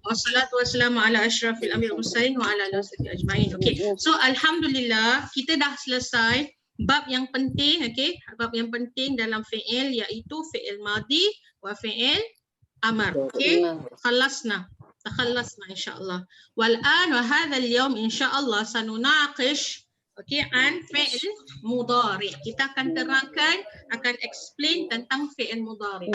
Wassalatu wassalamu ala asyrafil anbiya'i wal mursalin wa ala alihi wasahbihi ajma'in. Okey. So alhamdulillah kita dah selesai bab yang penting, okey. Bab yang penting dalam fi'il iaitu fi'il madhi wa fi'il amar. Okey. Takhallasna insyaallah. Wal an wa hadha al-yawm insyaallah sanunaqish an fi'il mudhari. Kita akan terangkan, akan explain tentang fi'il mudhari.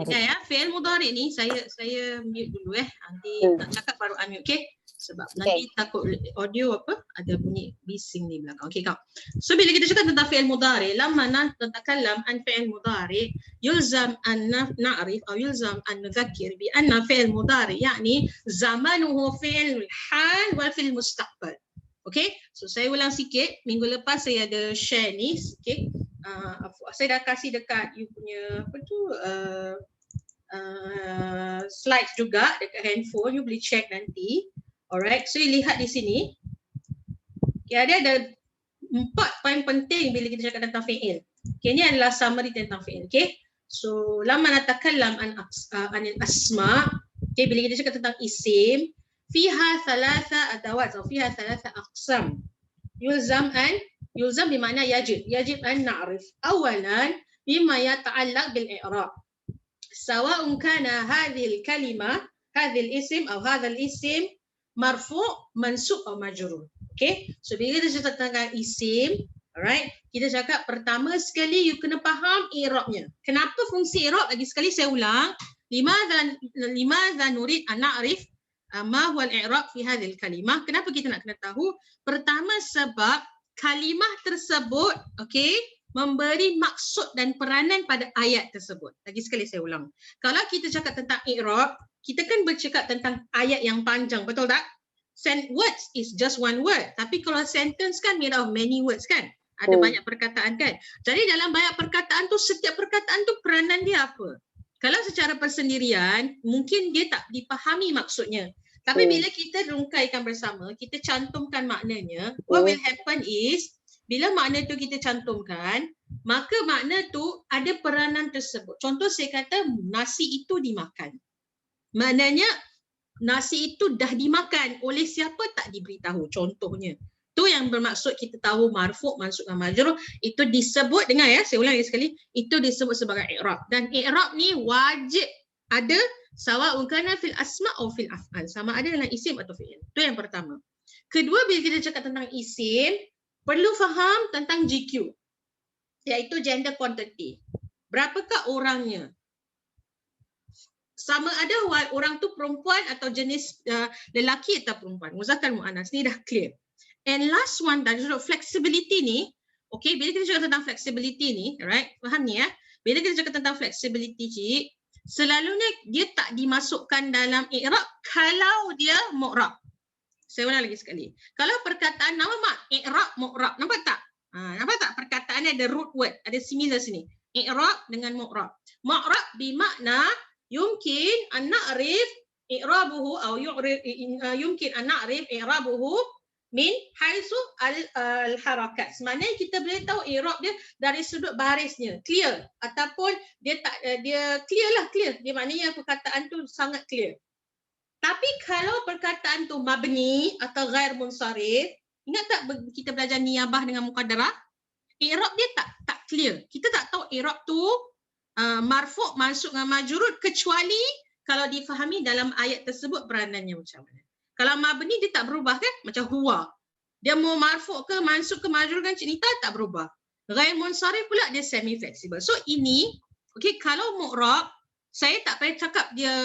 Ya, fi'il mudhari ni saya mute dulu nanti nak cakap baru unmute, okey? Sebab nanti takut audio ada bunyi bising ni belakang. Okey kau. So bila kita cakap tentang fi'il mudhari, lamma natakallam an fi'il mudhari, yulzam an na'rif atau yulzam an nudhakkir bi anna fi'il mudhari yani zamanuhu fi'il hal wal fi'il mustaqbal. Okey, so saya ulang sikit. Minggu lepas saya ada share ni sikit. Saya dah kasih dekat you punya slides juga dekat handphone. You boleh check nanti. Alright, so you lihat di sini. Okay, ada 4 poin penting bila kita cakap tentang fi'il. Okay, ini adalah summary tentang fi'il. Okay, so lamma natakallam anil asma. Okay, bila kita cakap tentang isim, fiha thalatha adawat atau fiha thalatha aqsam. Yulzam bermakna yajib an na'rif. Awalan mimma yata'allaq bil i'rab. Sawa'un kana hadhihi al-kalimah, hadhihi al-ism atau hadha al-ism marfu', mansub atau majrur. Okay, so bila kita cakap tentang isim, alright, kita cakap pertama sekali you kena faham i'rabnya. Kenapa fungsi i'rab? Lagi sekali saya ulang. Limadha nurid an na'rif ma huwa al-i'rab fi hadhihi al-kalimah. Kenapa kita nak kena tahu? Pertama sebab kalimah tersebut memberi maksud dan peranan pada ayat tersebut. Lagi sekali saya ulang. Kalau kita cakap tentang i'rab, kita kan bercakap tentang ayat yang panjang, betul tak? Words is just one word. Tapi kalau sentence kan made of many words kan? Ada banyak perkataan kan? Jadi dalam banyak perkataan tu, setiap perkataan tu peranan dia apa? Kalau secara persendirian, mungkin dia tak dipahami maksudnya. Tapi bila kita rungkaikan bersama, kita cantumkan maknanya, what will happen is, bila makna tu kita cantumkan, maka makna tu ada peranan tersebut. Contoh saya kata, nasi itu dimakan. Maknanya, nasi itu dah dimakan oleh siapa tak diberitahu. Contohnya. Tu yang bermaksud kita tahu marfu', mansub dan majrur, itu disebut, dengar ya, saya ulang lagi sekali, itu disebut sebagai i'rab. Dan i'rab ni wajib ada sawa'un kana fil asma' atau fil af'al. Sama ada dalam isim atau fi'il. Itu yang pertama. Kedua, bila kita cakap tentang isim, perlu faham tentang GQ, iaitu gender quantity. Berapakah orangnya? Sama ada orang tu perempuan atau jenis lelaki atau perempuan. Muzakkar muannas, ni dah clear. And last one, dari sudut flexibility ni, bila kita cakap tentang flexibility ni, alright, faham ni ya? Bila kita cakap tentang flexibility, cik, selalunya dia tak dimasukkan dalam i'rab kalau dia mu'rab. Saya ulang lagi sekali. Kalau perkataan nama mak, i'rab, mu'rab, nampak tak? Nampak tak perkataannya ada root word, ada similar sini. I'rab dengan mu'rab. Mu'rab bermakna yumkin an na'rif i'rabuhu atau yumkin an na'rif i'rabuhu min haitsu al-harakat. Sebenarnya kita boleh tahu i'rab dia dari sudut barisnya, clear, ataupun dia tak dia clear. Dia maknanya perkataan tu sangat clear. Tapi kalau perkataan tu mabni atau ghair munsharif, ingat tak kita belajar niyabah dengan muqaddarah? I'rab dia tak clear. Kita tak tahu i'rab tu marfu', mansub dengan majrur kecuali kalau difahami dalam ayat tersebut peranannya macam mana. Kalau mabni dia tak berubah kan? Macam huwa. Dia mau marfu' ke mansub ke majrur kan Cik Nita tak berubah. Ghair munsharif pula dia semi flexible. So ini, kalau mu'rab, saya tak payah cakap dia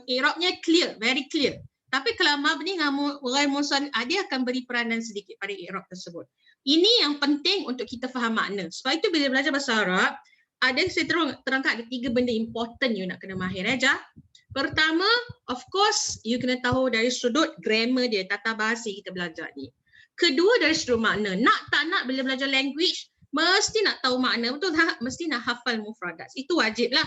i'rabnya clear, very clear. Tapi kalau mabni dengan ghair munsharif, dia akan beri peranan sedikit pada i'rab tersebut. Ini yang penting untuk kita faham makna. Sebab itu bila belajar bahasa Arab, saya terangkan ada 3 benda important you nak kena mahir aja. Pertama, of course, you kena tahu dari sudut grammar dia, tata bahasa kita belajar ni. Kedua, dari sudut makna. Nak tak nak bila belajar language, mesti nak tahu makna. Betul tak? Mesti nak hafal mufradat. Itu wajib lah.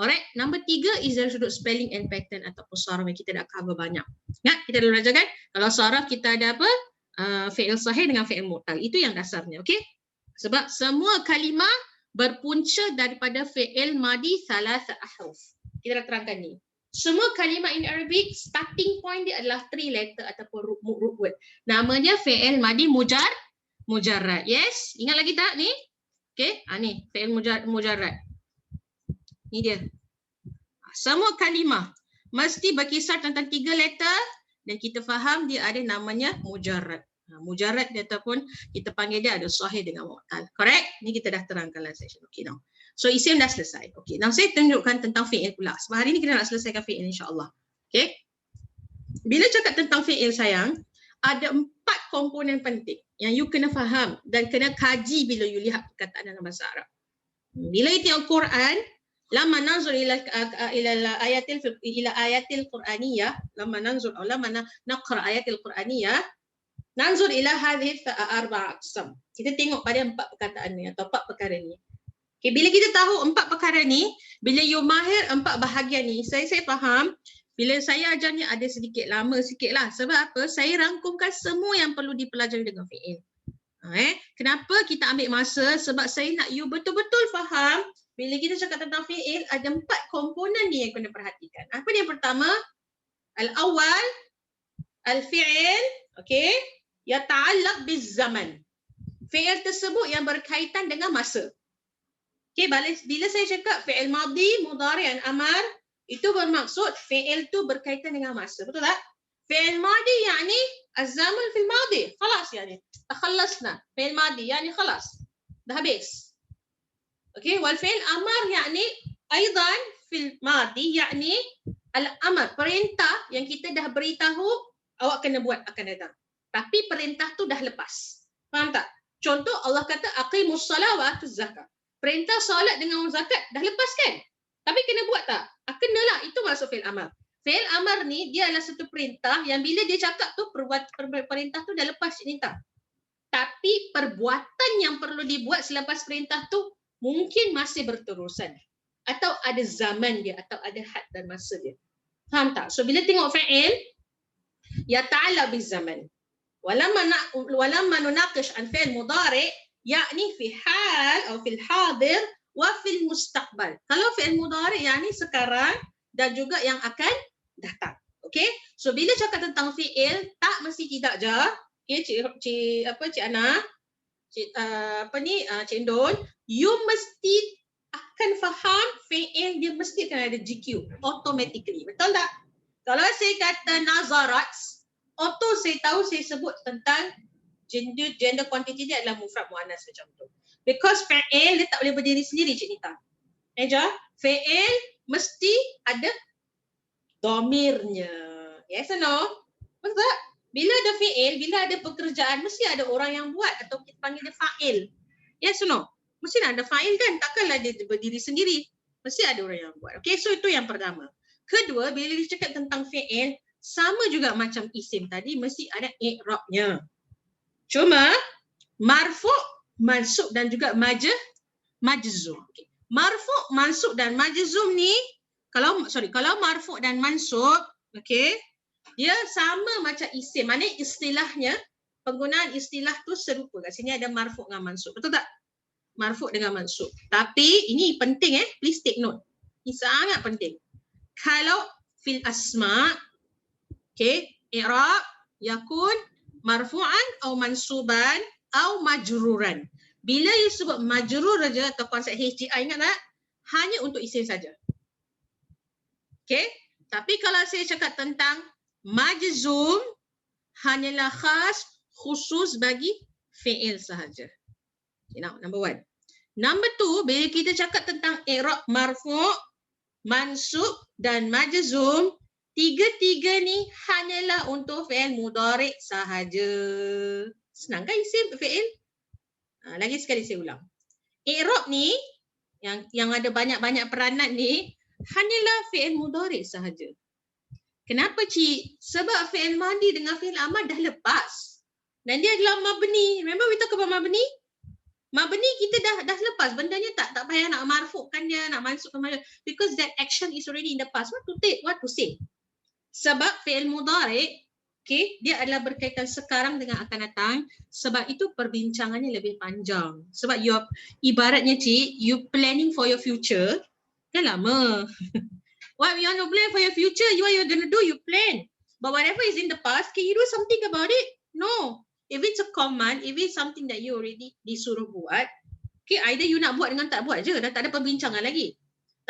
Alright. Number 3 is dari sudut spelling and pattern ataupun saraf yang kita dah cover banyak. Ingat, kita dah belajar kan? Kalau saraf kita ada apa? Fi'il sahih dengan fi'il mu'tal. Itu yang dasarnya. Okay? Sebab semua kalimah berpunca daripada fi'il madi thalatha ahruf. Kita dah terangkan ni. Semua kalimat in Arabic starting point dia adalah 3 letter ataupun root word. Namanya fi'il madi mujarrad. Yes? Ingat lagi tak ni? Okey, ni fi'il mujarrad. Ni dia. Semua kalimah mesti berkisar tentang 3 letter dan kita faham dia ada namanya mujarrad. Mujarrad dia ataupun kita panggil dia ada sahih dengan mu'tal. Correct? Ni kita dah terangkan last session. Okay, now. So isim dah selesai. Okay, now saya tunjukkan tentang fi'il pula. Sebab hari ni kita nak selesaikan fi'il insya-Allah. Okay? Bila cakap tentang fi'il sayang, ada 4 komponen penting yang you kena faham dan kena kaji bila you lihat perkataan dalam bahasa Arab. Bila you tengok Quran, lama nanzur ila ayatil Qur'aniyah, lama nanzur atau lama naqra ayatil Qur'aniyah, nanzur ila hadhihi arba'a aqsam. Kita tengok pada 4 perkataan ni atau 4 perkara ni. Okay, bila kita tahu 4 perkara ni, bila you mahir 4 bahagian ni, saya faham bila saya ajar ni ada sedikit lama sikit lah. Sebab apa? Saya rangkumkan semua yang perlu dipelajari dengan fi'il. Kenapa kita ambil masa? Sebab saya nak you betul-betul faham bila kita cakap tentang fi'il ada 4 komponen ni yang kena perhatikan. Apa dia yang pertama? Al-awwal, al-fi'il, okay, yata'allaq biz-zaman. Fi'il tersebut yang berkaitan dengan masa. Okay, bila saya cakap fi'il madhi, mudhari' dan amar, itu bermaksud fi'il tu berkaitan dengan masa. Betul tak? Fi'il madhi yakni az-zaman fil madhi. Khalas yani. Takhallasna. Fi'il madhi yani khalas. Dah habis. Okay, wal fi'il amar yakni aidan fil madhi yakni al-amar. Perintah yang kita dah beritahu awak kena buat akan datang. Tapi perintah tu dah lepas. Faham tak? Contoh Allah kata aqimus salat wa atuz zakat. Perintah solat dengan zakat dah lepas kan? Tapi kena buat tak? Kenalah, itu masuk fi'il amar. Fi'il amar ni dia adalah satu perintah yang bila dia cakap tu perintah tu dah lepas perintah. Tapi perbuatan yang perlu dibuat selepas perintah tu mungkin masih berterusan. Atau ada zaman dia atau ada had dan masa dia. Faham tak? So bila tengok fi'il, ya ta'ala bizaman. Walamma nunaqish an fi'il mudhari' yakni fi hal atau fil hadir wa fil mustaqbal. Kalau fi'il mudhari' yakni sekarang dan juga yang akan datang. Okey? So bila cakap tentang fi'il tak mesti tidak je. Okey, Cik Ana, Cik Indon, you mesti akan faham fi'il dia mesti akan ada GQ automatically. Betul tak? Kalau saya kata nazarat, auto saya tahu saya sebut tentang gender quantity dia adalah mufrad muannas macam tu. Because fi'il dia tak boleh berdiri sendiri Cik Nita. Eja, fi'il mesti ada dhamirnya. Yes or no? Betul tak? Bila ada fi'il, bila ada pekerjaan mesti ada orang yang buat atau kita panggil dia fa'il. Yes or no? Mesti ada fa'il kan? Takkanlah dia berdiri sendiri. Mesti ada orang yang buat. Okay, so itu yang pertama. Kedua, bila dia cakap tentang fi'il, sama juga macam isim tadi mesti ada i'rabnya. Cuma marfu', mansub dan juga majzum. Okay. Marfu', mansub dan majzum ni kalau marfu' dan mansub, okey, dia sama macam isim. Maknanya istilahnya, penggunaan istilah tu serupa. Kat sini ada marfu' dengan mansub. Betul tak? Marfu' dengan mansub. Tapi ini penting please take note. Ini sangat penting. Kalau fil asma, okey, i'rab yakun marfu'an atau mansuban atau majruran. Bila you sebut majrur saja atau konsep HGI, ingat tak? Hanya untuk isim saja. Okey? Tapi kalau saya cakap tentang majzum, hanyalah khas khusus bagi fi'il sahaja. Okay, now, number 1. Number 2, bila kita cakap tentang i'rab marfu', mansub dan majzum, tiga-tiga ni hanyalah untuk fi'il mudhari' sahaja. Senang kan isim fi'il? Lagi sekali saya ulang. I'rab ni yang ada banyak-banyak peranan ni hanyalah fi'il mudhari' sahaja. Kenapa Cik? Sebab fi'il madhi dengan fi'il amar dah lepas. Dan dia adalah mabni. Remember we talk about mabni? Mabni kita dah lepas. Bendanya tak payah nak marfu'kan dia, nak mansubkan dia. Because that action is already in the past. What to say? Sebab fi'il mudhari', okay, dia adalah berkaitan sekarang dengan akan datang. Sebab itu perbincangannya lebih panjang. Sebab ibaratnya Cik, you planning for your future, kan lama. What you want to plan for your future, what you're going to do, you plan. But whatever is in the past, can you do something about it? No. If it's a command, if it's something that you already disuruh buat, okay, either you nak buat dengan tak buat je, dah tak ada perbincangan lagi.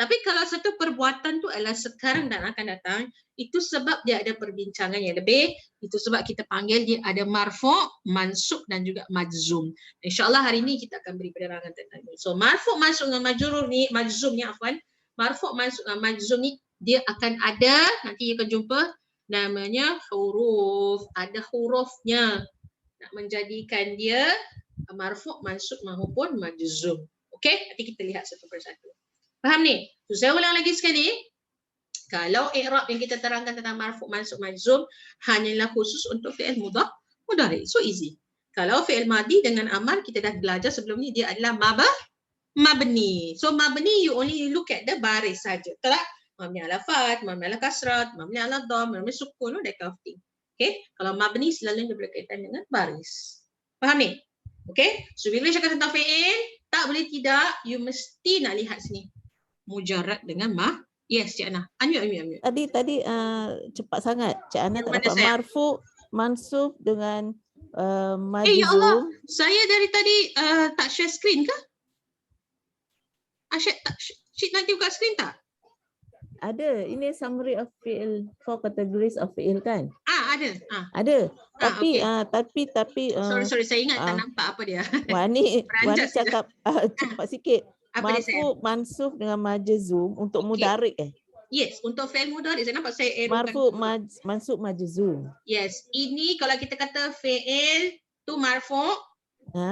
Tapi kalau satu perbuatan tu adalah sekarang dan akan datang, itu sebab dia ada perbincangan yang lebih, itu sebab kita panggil dia ada marfu', mansub dan juga majzum. InsyaAllah hari ini kita akan beri penerangan tentang ini. So marfu', mansub dan majrur ni, majzum ni afwan, marfu', mansub dan majzum ni dia akan ada, nanti you akan jumpa namanya huruf, ada hurufnya nak menjadikan dia marfu', mansub maupun majzum. Okey, nanti kita lihat satu persatu. Faham ni? So, saya ulang lagi sekali. Kalau i'rab yang kita terangkan tentang marfu', mansub, majzum hanyalah khusus untuk fi'il mudhari. So easy. Kalau fi'il madi dengan amar kita dah belajar sebelum ni dia adalah mabni. So mabni you only look at the baris saja. Betul tak? Mabni ala fath, mabni ala kasrat, mabni ala dhamm, mabni sukun, that kind of thing. Okay? Kalau mabni selalu berkaitan dengan baris. Faham ni? Okay? So bila cakap tentang fi'il, tak boleh tidak, you mesti nak lihat sini. Mujarrad dengan yes, Cik Ana. Unmute. Tadi cepat sangat. Cik Ana tak dapat marfu, mansub dengan majzum. Ya Allah, saya dari tadi tak share screen ke? Cik nanti buka screen tak? Ada. Ini summary of fi'il, 4 categories of fi'il kan? Ada. Ada. Tapi okay. tapi sorry saya ingat tak nampak apa dia. Wani cakap cepat sikit. Apa marfu, mansub dengan majzum untuk mudhari Yes, untuk fi'il mudhari saya nampak saya marfu, mansub, majzum. Yes, ini kalau kita kata fi'il tu marfu',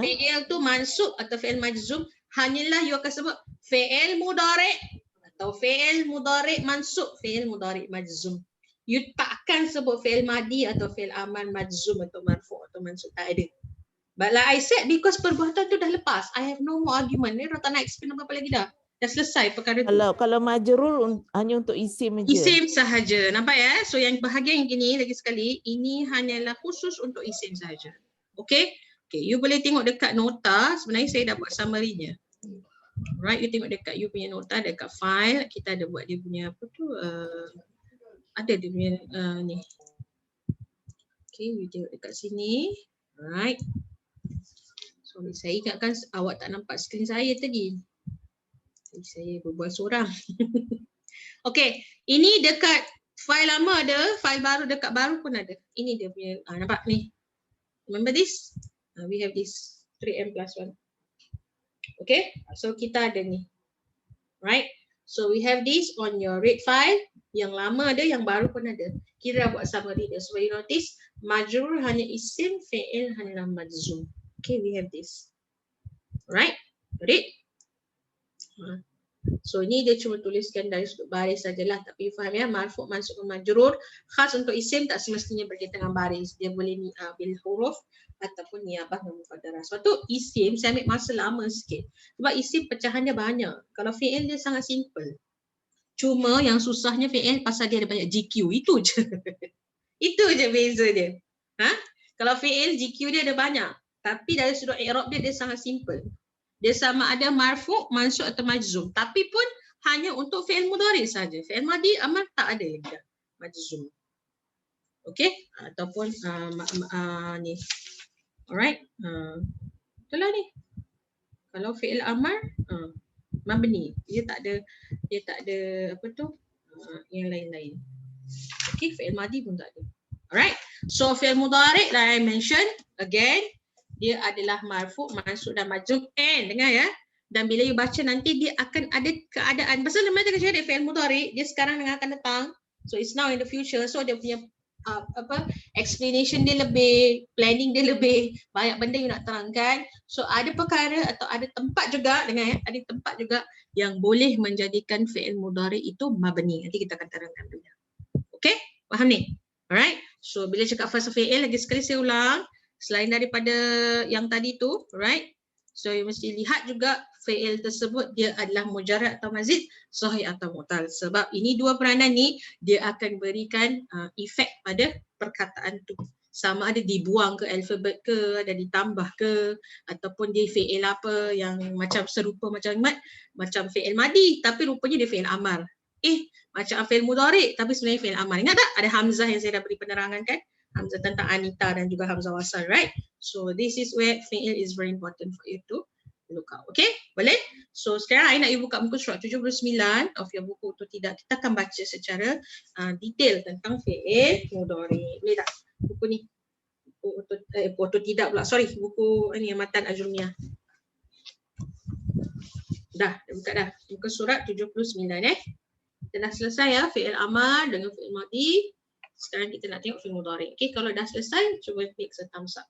fi'il tu mansub atau fi'il majzum, hanyalah you akan sebut fi'il mudhari atau fi'il mudhari mansub, fi'il mudhari majzum. You takkan sebut fi'il madi atau fi'il amar majzum atau marfu' atau mansub, tak ada. But like I said, because perbuatan tu dah lepas, I have no more argument. Ni dah tak nak explain apa-apa lagi dah. Dah selesai perkara tu. Kalau majrur hanya untuk isim saja. Isim sahaja. Nampak ya? So yang bahagian yang ini lagi sekali, ini hanyalah khusus untuk isim sahaja. Okay? Okay, you boleh tengok dekat nota. Sebenarnya saya dah buat summary-nya. Right, you tengok dekat you punya nota, dekat file. Kita ada buat dia punya apa tu. Ada dia punya ni. Okay, you tengok dekat sini. Right. Sorry, saya ingatkan awak tak nampak skrin saya tadi. Saya berbual seorang. Okey, ini dekat file lama ada, file baru dekat baru pun ada. Ini dia punya, nampak ni. Remember this? We have this 3m+1. Okay, so kita ada ni. Right? So we have this on your red file. Yang lama ada, yang baru pun ada. Kita dah buat summary dia. So you notice, majrur hanya isim, fi'il hanyalah majzum. Okay, we have this. Right? Got it? So ini dia cuma tuliskan dari sudut baris sajalah, tapi you faham ya, marfu', mansub, majrur khas untuk isim tak semestinya berkaitan dengan baris. Dia boleh bil huruf ataupun niabah dan mufaddarah. Sebab tu isim saya ambil masa lama sikit. Sebab isim pecahannya banyak. Kalau fi'il dia sangat simple. Cuma yang susahnya fi'il pasal dia ada banyak GQ. Itu je. Itu je beza dia. Kalau fi'il GQ dia ada banyak. Tapi dari sudut i'rab dia sangat simple. Dia sama ada marfu', mansub atau majzum. Tapi pun hanya untuk fi'il mudhari saja. Fi'il madi, amar tak ada yang dah majzum. Okey? Ataupun ni. Alright? Itulah ni. Kalau fi'il amar, mabni. Dia tak ada apa tu? Yang lain-lain. Okey, fi'il madi pun tak ada. Alright? So fi'il mudhari like I mentioned again, dia adalah marfu', mansub dan majzum. And dengar ya. Dan bila you baca nanti dia akan ada keadaan. Pasal namanya kita cakap fi'il mudhari, dia sekarang dengan akan datang. So it's now in the future. So dia punya explanation dia lebih, planning dia lebih, banyak benda you nak terangkan. So ada perkara atau ada tempat juga, dengar ya, ada tempat juga yang boleh menjadikan fi'il mudhari itu mabni. Nanti kita akan terangkan dulu. Okay? Faham ni? Alright? So bila cakap fasa fi'il, lagi sekali saya ulang. Selain daripada yang tadi tu, right? So you mesti lihat juga fi'il tersebut dia adalah mujarrad atau mazid, sahih atau mu'tal. Sebab ini dua peranan ni dia akan berikan efek pada perkataan tu. Sama ada dibuang ke alfabet ke, ada ditambah ke, ataupun dia fi'il apa yang macam serupa macam fi'il madi tapi rupanya dia fi'il amar. macam fi'il mudhari tapi sebenarnya fi'il amar. Ingat tak ada hamzah yang saya dah beri penerangan kan? Hamzah tentang Anita dan juga hamzah wasal, right? So this is where fi'il is very important for you to look out. Okay, boleh? So sekarang I nak you buka muka surat 79 of your buku atau tidak. Kita akan baca secara detail tentang fi'il mudhari. Boleh tak? Buku ni. Atau tidak pula. Sorry, buku ni Matan Ajrumiyah. Dah buka dah. Muka surat 79 Kita dah selesai ya fi'il amar dengan fi'il madhi. Sekarang kita nak tengok fi'il mudhari. Okay, kalau dah selesai, cuba klik thumbs up.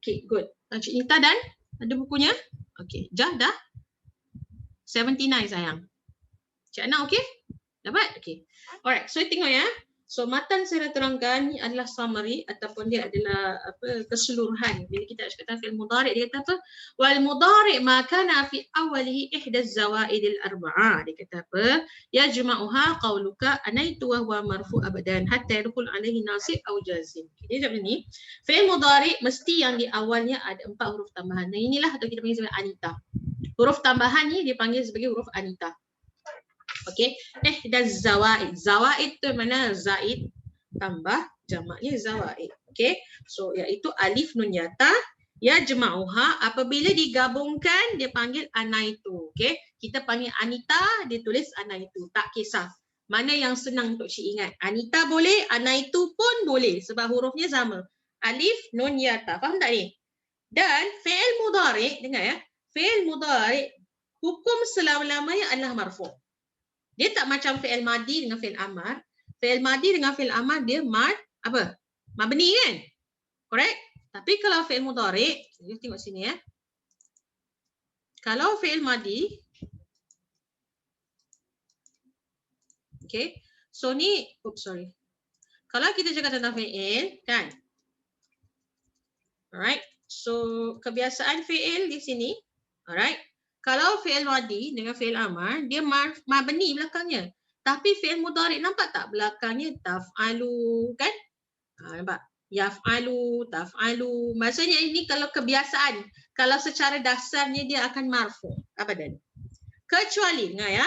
Okay, good. Cik Nita dan ada bukunya? Okay, Jah dah? 79 sayang. Cik Ana okay? Dapat? Okay. Alright, so tengok ya. So matan saya dah terangkan ni adalah summary ataupun dia adalah keseluruhan. Bila kita cakap fi'il mudhari dia kata apa? Wal mudhari ma kana fi awwalihi ihda az-zawaidil arba'ah. Dia kata apa? Yajma'uha qauluka anaitu wa huwa marfu abadan hatta yadkhul alaihi nasib aw jazim. Dia macam ni. Fi'il mudhari mesti yang di awalnya ada 4 huruf tambahan. Nah inilah atau kita panggil sebagai anita. Huruf tambahan ni dipanggil sebagai huruf anita. Okey, dan zawaid. Zawaid tu mana? Zaid tambah jamaknya zawaid. Okey. So iaitu alif nun yata yajma'uha apabila digabungkan dia panggil anaitu. Okey. Kita panggil Anita, dia tulis anaitu. Tak kisah. Mana yang senang untuk cik ingat. Anita boleh, anaitu pun boleh sebab hurufnya sama. Alif nun yata. Faham tak ni? Dan fi'il mudhari, dengar ya. Fi'il mudhari hukum selama-lamanya adalah marfu'. Dia tak macam fi'il madhi dengan fi'il amar. Fi'il madhi dengan fi'il amar dia mabni kan? Correct? Tapi kalau fi'il mudhari, kita tengok sini ya. Kalau fi'il madhi, okay. So ni, kalau kita cakap tentang fi'il kan? Alright. So kebiasaan fi'il di sini, alright. Kalau fi'il madhi dengan fi'il amar, dia mabni belakangnya. Tapi fi'il mudhari nampak tak belakangnya taf'alu kan? Nampak? Yaf'alu, taf'alu. Maksudnya ini kalau kebiasaan. Kalau secara dasarnya dia akan marfu. Abadan. Kecuali, dengar ya.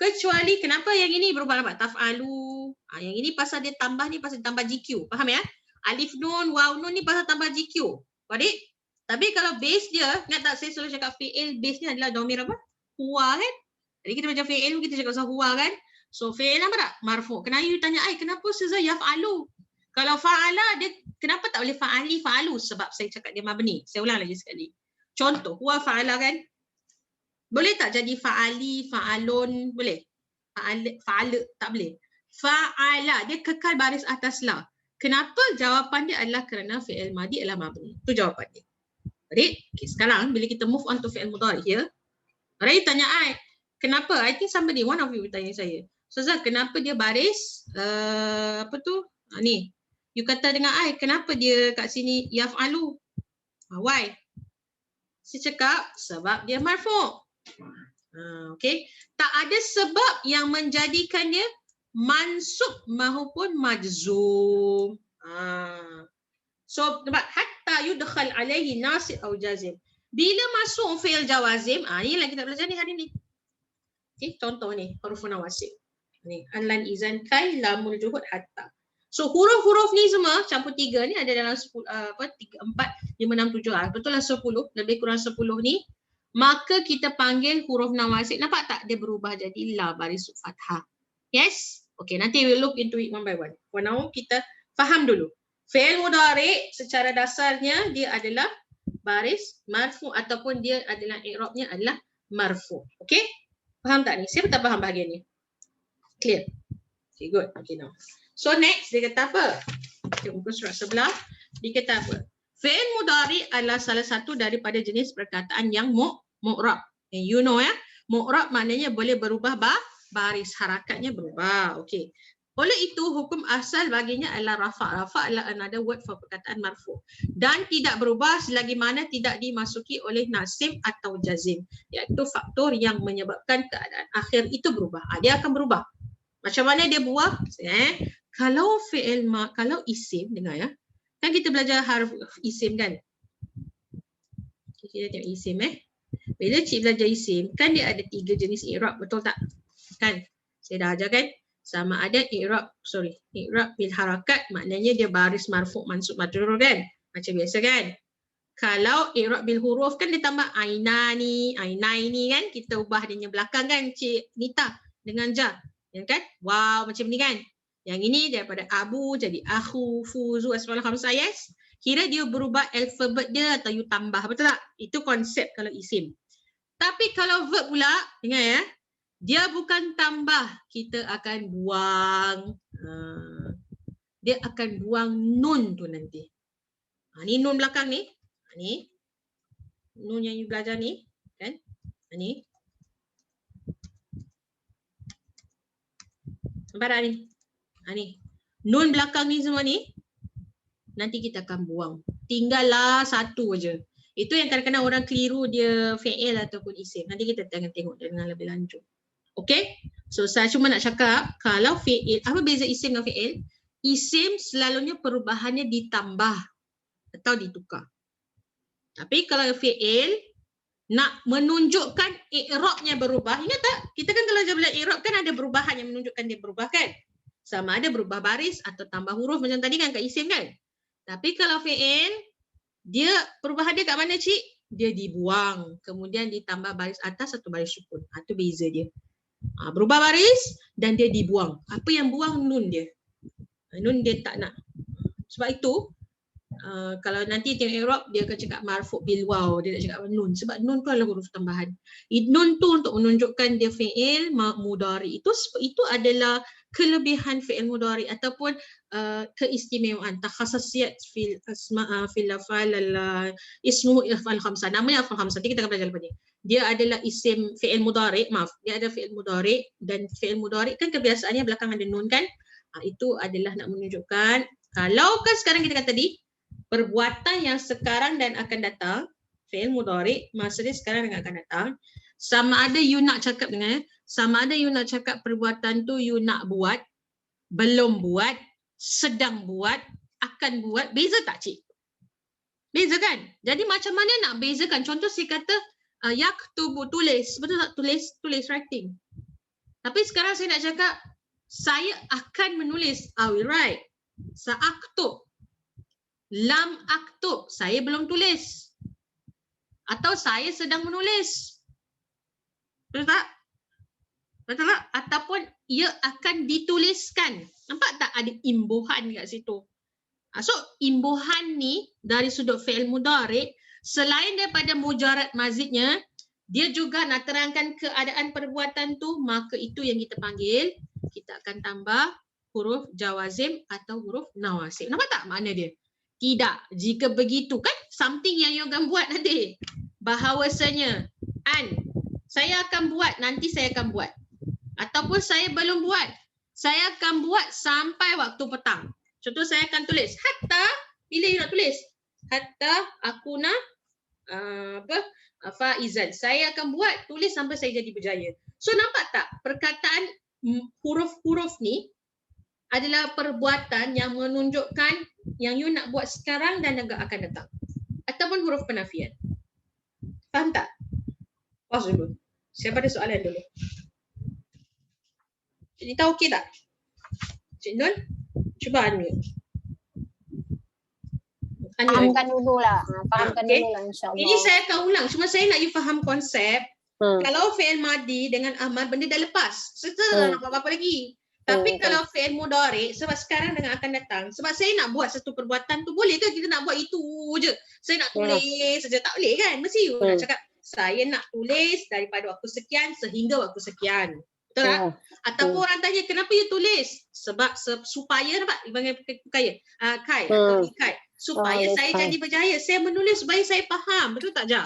Kecuali kenapa yang ini berubah nampak? Taf'alu. Yang ini pasal dia tambah ni pasal tambah GQ. Faham ya? Alif nun, waw nun ni pasal tambah GQ. Adik? Tapi kalau base dia, ingat tak saya selalu cakap fi'il base ni adalah domir apa? Huwa kan? Jadi kita macam fi'il kita cakap pasal huwa kan? So fi'il apa tak? Marfu'. Kenapa you tanya, kenapa Ustazah yaf'alu? Kalau fa'ala dia, kenapa tak boleh fa'ali fa'alu? Sebab saya cakap dia mabni. Saya ulang lagi sekali. Contoh, huwa fa'ala kan? Boleh tak jadi fa'ali, fa'alun? Boleh? Fa'ala, tak boleh. Fa'ala, dia kekal baris atas la. Kenapa? Jawapan dia adalah kerana fi'il madhi adalah mabni. Itu jawapan dia. Okay, sekarang bila kita move on to fi'il mudhari here. Alright, tanya kenapa? I think somebody, one of you tanya saya. Ustazah, kenapa dia baris ni. You kata dengan kenapa dia kat sini yaf'alu? Why? Saya cakap sebab dia marfu'. Okay. Tak ada sebab yang menjadikannya mansub maupun majzum. So, nampak? Hatta yudkhal alaihi nasib atau jazim. Bila masuk fi'il jawazim, ni yang kita belajar ni hari ni. Okay, contoh ni, huruf nawasib. Ni, anlan izan kai lamul juhud hatta. So, huruf-huruf ni semua, campur 3 ni ada dalam 10, 3, 4, 5, 6, 7. Betul lah 10, lebih kurang 10 ni. Maka kita panggil huruf nawasib. Nampak tak? Dia berubah jadi la baris fathah. Yes? Okay, nanti we'll look into it one by one. For now, kita faham dulu. Fi'il mudhari secara dasarnya dia adalah baris marfu ataupun dia adalah i'rabnya adalah marfu. Okey? Faham tak ni? Siapa tak faham bahagian ni? Clear? Okay, good. Okay, now. So next dia kata apa? Tengok muka surat sebelah. Dia kata apa? Fi'il mudhari adalah salah satu daripada jenis perkataan yang mu'rab. You know ya? Mu'rab maknanya boleh berubah baris, harakatnya berubah. Okey. Oleh itu, hukum asal baginya adalah rafa'. Rafa' adalah another word for perkataan marfu'. Dan tidak berubah selagi mana tidak dimasuki oleh nasib atau jazim. Iaitu faktor yang menyebabkan keadaan akhir itu berubah. Dia akan berubah. Macam mana dia buah? Kalau kalau isim, dengar ya. Kan kita belajar harf isim kan? Kita tengok isim Bila cik belajar isim, kan dia ada 3 jenis i'rab, betul tak? Kan? Saya dah ajar kan? Sama ada i'rab bil harakat, maknanya dia baris marfu' mansub majrur kan? Macam biasa kan? Kalau i'rab bil huruf kan dia tambah ainani, ainaini kan? Kita ubah dia belakang kan Cik Nita dengan ja. Ya kan? Wow, macam ni kan? Yang ini daripada abu jadi akhu, fuzu, asmaul khamsah, yes? Kira dia berubah alfabet dia atau you tambah, betul tak? Itu konsep kalau isim. Tapi kalau verb pula, ingat ya, dia bukan tambah, kita akan buang. Dia akan buang nun tu nanti. Ni nun belakang ni. Ni. Nun yang you belajar ni. Kan? Ni. Nampak tak ni? Ni. Nun belakang ni semua ni. Nanti kita akan buang. Tinggallah satu aja. Itu yang kadang-kadang orang keliru dia fi'il ataupun isim. Nanti kita akan tengok dengan lebih lanjut. Okay? So saya cuma nak cakap kalau fi'il, apa beza isim dengan fi'il? Isim selalunya perubahannya ditambah atau ditukar. Tapi kalau fi'il nak menunjukkan i'rabnya berubah. Ingat tak? Kita kan kalau belajar i'rab kan ada perubahan yang menunjukkan dia berubah kan? Sama ada berubah baris atau tambah huruf macam tadi kan kat isim kan? Tapi kalau fi'il, dia perubahan dia kat mana cik? Dia dibuang. Kemudian ditambah baris atas atau baris sukun. Itu beza dia. Berubah baris dan dia dibuang. Apa yang buang? Nun dia. Nun dia tak nak. Sebab itu, kalau nanti tengok i'rab, dia akan cakap marfu' bil waw. Dia nak cakap nun. Sebab nun tu adalah huruf tambahan. Nun tu untuk menunjukkan dia fi'il mudhari. Itu adalah kelebihan fi'il mudhari ataupun keistimewaan takhasasiyat fil asma' fil af'al ismu af'al khamsah. Namanya af'al khamsah. Nanti kita akan belajar lepas ni. Dia adalah isim fi'il mudhari, dia ada fi'il mudhari dan fi'il mudhari kan kebiasaannya belakang ada nun kan? Itu adalah nak menunjukkan kalau kan sekarang kita kata tadi perbuatan yang sekarang dan akan datang, fi'il mudhari, masa dia sekarang dan akan datang, sama ada you nak cakap dengan, sama ada you nak cakap perbuatan tu you nak buat, belum buat, sedang buat, akan buat, beza tak cik? Beza kan? Jadi macam mana nak bezakan? Contoh saya kata, yaktubu, tulis, betul tak? Tulis writing. Tapi sekarang saya nak cakap, saya akan menulis, I will write. Sa'aktub. Lam aktub, saya belum tulis. Atau saya sedang menulis. Betul tak? Betul tak? Ataupun ia akan dituliskan. Nampak tak ada imbuhan kat situ? So, imbuhan ni dari sudut fi'il mudhari, selain daripada mujarad mazidnya, dia juga nak terangkan keadaan perbuatan tu, maka itu yang kita panggil, kita akan tambah huruf jawazim atau huruf nawasib. Nampak tak makna dia? Tidak. Jika begitu kan something yang you akan buat nanti. Bahawasanya saya akan buat, nanti saya akan buat. Ataupun saya belum buat. Saya akan buat sampai waktu petang. Contoh saya akan tulis hatta, bila you nak tulis? Hatta akuna faizan. Saya akan buat, tulis sampai saya jadi berjaya. So nampak tak perkataan huruf-huruf ni adalah perbuatan yang menunjukkan yang you nak buat sekarang dan juga akan datang. Ataupun huruf penafian. Faham tak? Pause dulu. Siapa ada soalan dulu? Cik Nita okey tak? Cik Nun? Cuba unmute. Fahamkan dulu lah. Fahamkan dulu lah insyaAllah. Ini saya akan ulang. Cuma saya nak you faham konsep. Kalau fi'il madi dengan amal, benda dah lepas. Setelah nak buat apa-apa lagi. Tapi kalau fi'il mudhari, sebab sekarang dengan akan datang, sebab saya nak buat satu perbuatan tu, boleh ke kita nak buat itu je? Saya nak tulis saja, tak boleh kan? Mesti you nak cakap, saya nak tulis daripada waktu sekian sehingga waktu sekian. Betul tak? Ataupun orang tanya, kenapa you tulis? Sebab supaya, nampak? Ibarat kaya, kai atau ikai. Supaya saya jadi berjaya. Saya menulis supaya saya faham. Betul tak, Ja?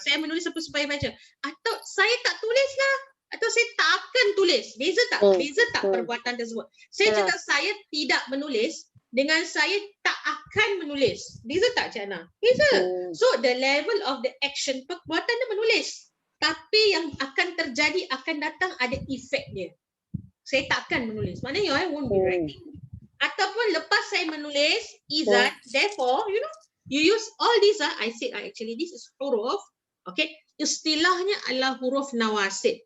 Saya menulis supaya baca. Atau saya tak tulis lah. Atau saya tak akan tulis. Beza tak? Beza tak perbuatan tersebut? Saya cakap saya tidak menulis dengan saya tak akan menulis. Beza tak, Cik Ana? Beza. So, the level of the action, perbuatan dia menulis. Tapi yang akan terjadi, akan datang ada efek dia. Saya tak akan menulis. Maknanya, I won't be writing. Ataupun lepas saya menulis, izan, therefore, you know, you use all these, I said actually this is huruf. Okay, istilahnya adalah huruf nawasib.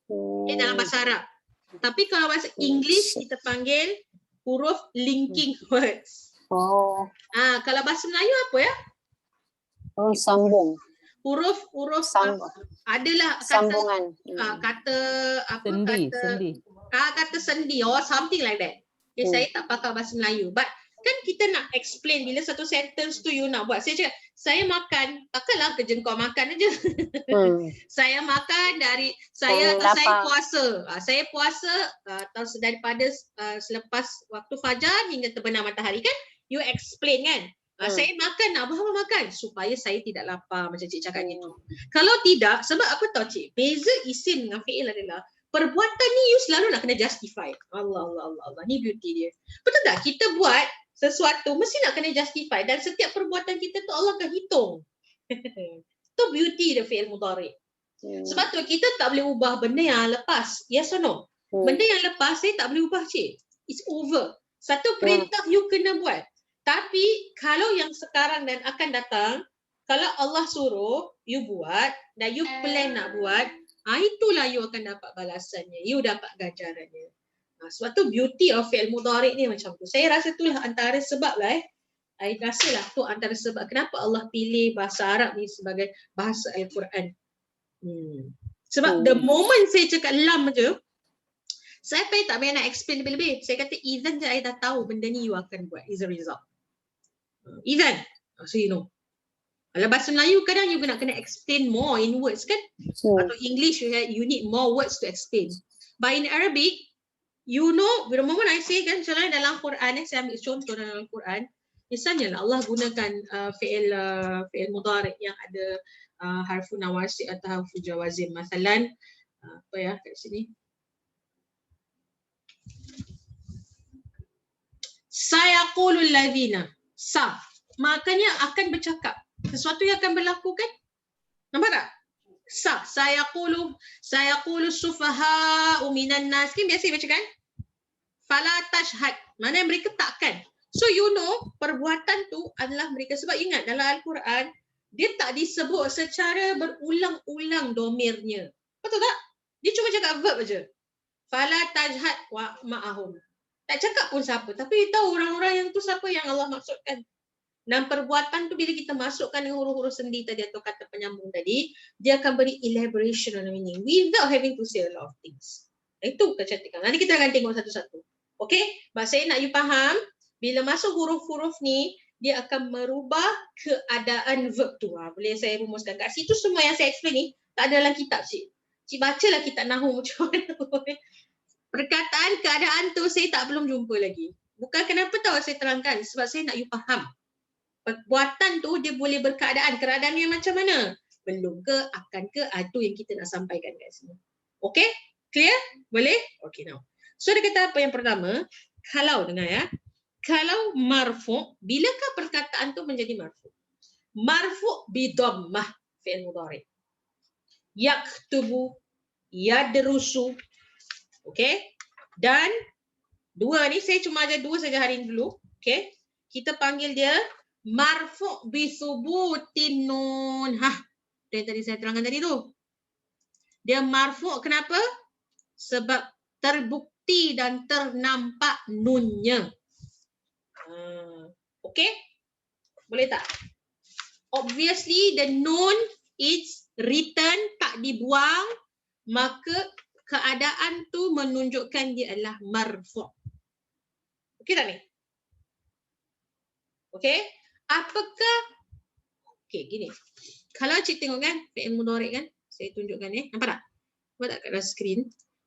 Okay, dalam bahasa Arab. Tapi kalau bahasa English kita panggil huruf linking words. Oh, Kalau bahasa Melayu apa ya? oh sambung. Huruf Sambung. adalah kata Sambungan. kata apa Sendi, kata sendi. kata sendi or something like that. Okay, saya tak pakai bahasa Melayu. But kan kita nak explain bila satu sentence tu you nak buat. Saya cakap, saya makan, takkanlah kerja kau makan aja. Saya makan dari saya puasa. Saya puasa daripada selepas waktu fajar hingga terbenam matahari kan. You explain kan. Saya makan, apa makan? Supaya saya tidak lapar macam cik cakap gitu. Kalau tidak, sebab apa tahu cik? Beza isim dengan fi'il adalah perbuatan ni you selalu nak kena justify. Allah. Ni beauty dia. Betul tak? Kita buat sesuatu mesti nak kena justify dan setiap perbuatan kita tu Allah akan hitung. Tu beauty dia fi'il mudhari'. Sebab tu kita tak boleh ubah benda yang lepas. Yes or no? Benda yang lepas saya tak boleh ubah cik. It's over. Satu perintah you kena buat. Tapi kalau yang sekarang dan akan datang, kalau Allah suruh you buat dan you plan nak buat, itulah you akan dapat balasannya. You dapat ganjarannya. Sebab tu beauty of fi'il mudhari' ni macam tu. Saya rasa itulah antara sebab lah I rasalah tu antara sebab kenapa Allah pilih bahasa Arab ni sebagai bahasa Al-Quran. Sebab the moment saya cakap lam je, saya tak payah nak explain lebih-lebih. Saya kata even je I dah tahu benda ni you akan buat is a result. Even. So you know. Kalau bahasa Melayu kadang you nak kena explain more in words kan? Atau English you need more words to explain. But in Arabic, you know, the moment I say kan, misalnya dalam Quran, saya ambil contoh dalam Quran, misalnya lah Allah gunakan fi'il mudhari' yang ada harfu nawasi atau harfu jawazim. Masalan, apa ya kat sini? Sayaqulul ladzina. Maknanya akan bercakap. Sesuatu yang akan berlaku kan? Nampak tak? Sayaqulu sufaha'u minan nas. Kan biasa baca kan? Fala tashhad. Mana mereka takkan. So you know perbuatan tu adalah mereka. Sebab ingat dalam Al-Quran dia tak disebut secara berulang-ulang domirnya. Betul tak? Dia cuma cakap verb aja. Fala tashhad wa ma'ahum. Tak cakap pun siapa. Tapi tahu orang-orang yang tu siapa yang Allah maksudkan. Dan perbuatan tu bila kita masukkan dengan huruf-huruf sendi tadi atau kata penyambung tadi, dia akan beri elaboration on the meaning without having to say a lot of things. Itu kecantikan. Nanti kita akan tengok satu-satu. Okay? Saya nak you faham, bila masuk huruf-huruf ni, dia akan merubah keadaan verb tu. Boleh saya rumuskan. Kat situ semua yang saya explain ni, tak ada dalam kitab cik. Cik bacalah kitab Nahu macam mana. Perkataan keadaan tu saya tak belum jumpa lagi. Bukan kenapa tahu saya terangkan. Sebab saya nak you faham. Perbuatan tu dia boleh berkeadaan. Keadaannya macam mana? Belum ke, akan ke, itu yang kita nak sampaikan kat sini. Okay? Clear? Boleh? Okay now. So dia kata apa yang pertama? Kalau dengar ya. Kalau marfu', bilakah perkataan tu menjadi marfu'? Marfu' bidammah fi'il mudhari'. Yaktubu, yadrusu. Okay? Dan dua ni saya cuma ajar dua saja hari ini dulu. Okay? Kita panggil dia marfu' bi thubutin nun. Yang tadi saya terangkan tadi tu. Dia marfu' kenapa? Sebab terbukti dan ternampak nunnya. Okay? Boleh tak? Obviously the nun is written, tak dibuang, maka keadaan tu menunjukkan dia adalah marfu'. Okay tak ni? Okay? Apakah gini. Kalau cik tengok kan fi'il mudhari' kan? Saya tunjukkan ni. Nampak tak? Nampak tak kat dalam skrin?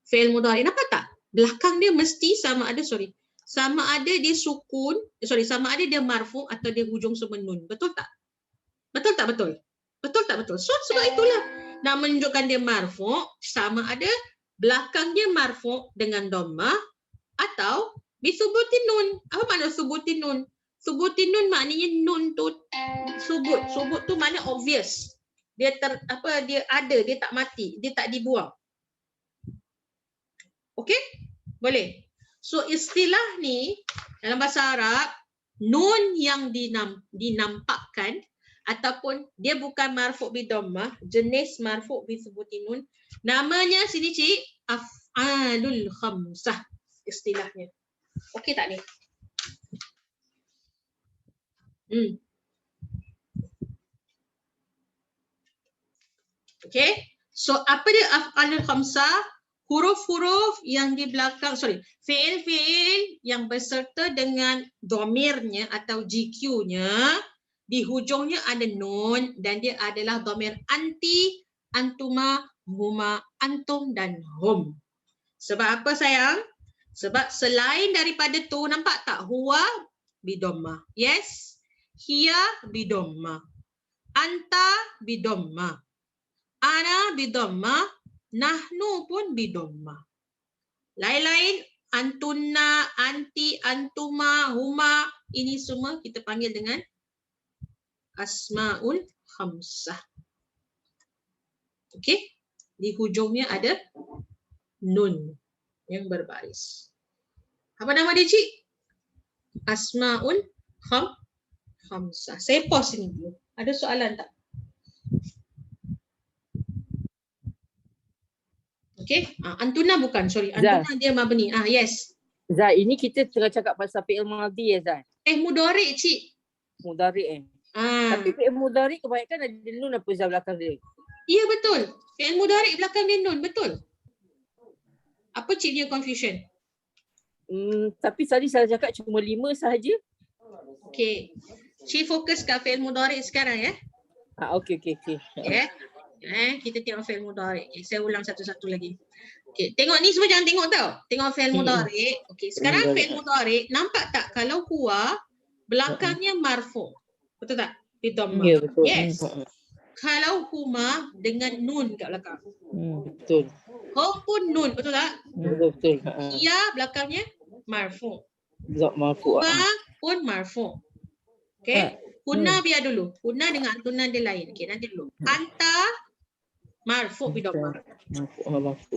Fi'il mudhari'. Nampak tak? Belakang dia mesti sama ada dia sukun, sama ada dia marfu' atau dia hujung semua nun. Betul tak? Betul tak betul? Betul tak betul? So sebab itulah nak menunjukkan dia marfu' sama ada belakang dia marfu' dengan dhammah atau bisubutin nun. Apa makna subutin nun? Subutin nun maknanya nun tu subut. Subut tu makna obvious. Dia dia ada, dia tak mati, dia tak dibuang. Okey? Boleh. So istilah ni dalam bahasa Arab, nun yang dinampakkan ataupun dia bukan marfu' bi dhammah, jenis marfu' bi thubutin nun. Namanya sini cik af'alul khamsah istilahnya. Okey tak ni? Okey. So apa dia af'alul khamsah? Huruf-huruf yang di belakang, fi'il-fi'il yang berserta dengan domirnya atau GQ-nya, di hujungnya ada nun dan dia adalah domir anti, antuma, huma, antum dan hum. Sebab apa sayang? Sebab selain daripada tu, nampak tak? Huwa bidomma. Yes. Hiya bidomma. Anta bidomma. Ana bidomma. Nahnu pun bidomma. Lain-lain, antunna, anti, antuma, huma, ini semua kita panggil dengan asmaul khamsah. Okey? Di hujungnya ada nun yang berbaris. Apa nama dia, cik? Asmaul khamsah. Saya pause ini dulu. Ada soalan tak? Okey. Antuna bukan, Antuna dia mabni. Yes. Zai, ini kita tengah cakap pasal fi'il madhi ya Zai? Mudhari' cik. Mudhari' Tapi fi'il mudhari' kebanyakan ada nun apa Zai belakang dia? Ya betul. Fi'il mudhari' belakang dia nun, betul. Apa cik dia confusion? Tapi tadi saya cakap cuma 5 sahaja. Okey. Cik fokus kat fi'il mudhari' sekarang ya. Okey. Ya. Kita tengok fi'il mudhari'. Saya ulang satu-satu lagi. Okey, tengok ni semua jangan tengok tau. Tengok fi'il mudhari'. Okey, sekarang fi'il mudhari' nampak tak kalau huwa belakangnya marfu'. Betul tak? Bi dhammah. Ya, betul. Yes. Kalau huma dengan nun kat belakang. Betul. Hum pun nun, betul tak? Betul. Ya belakangnya marfu'. Zat marfu'. Huma pun marfu'. Okey. Hunna biar dulu. Hunna dengan antuna dia lain. Okey, nanti dulu. Anta marfu' bi dhammah.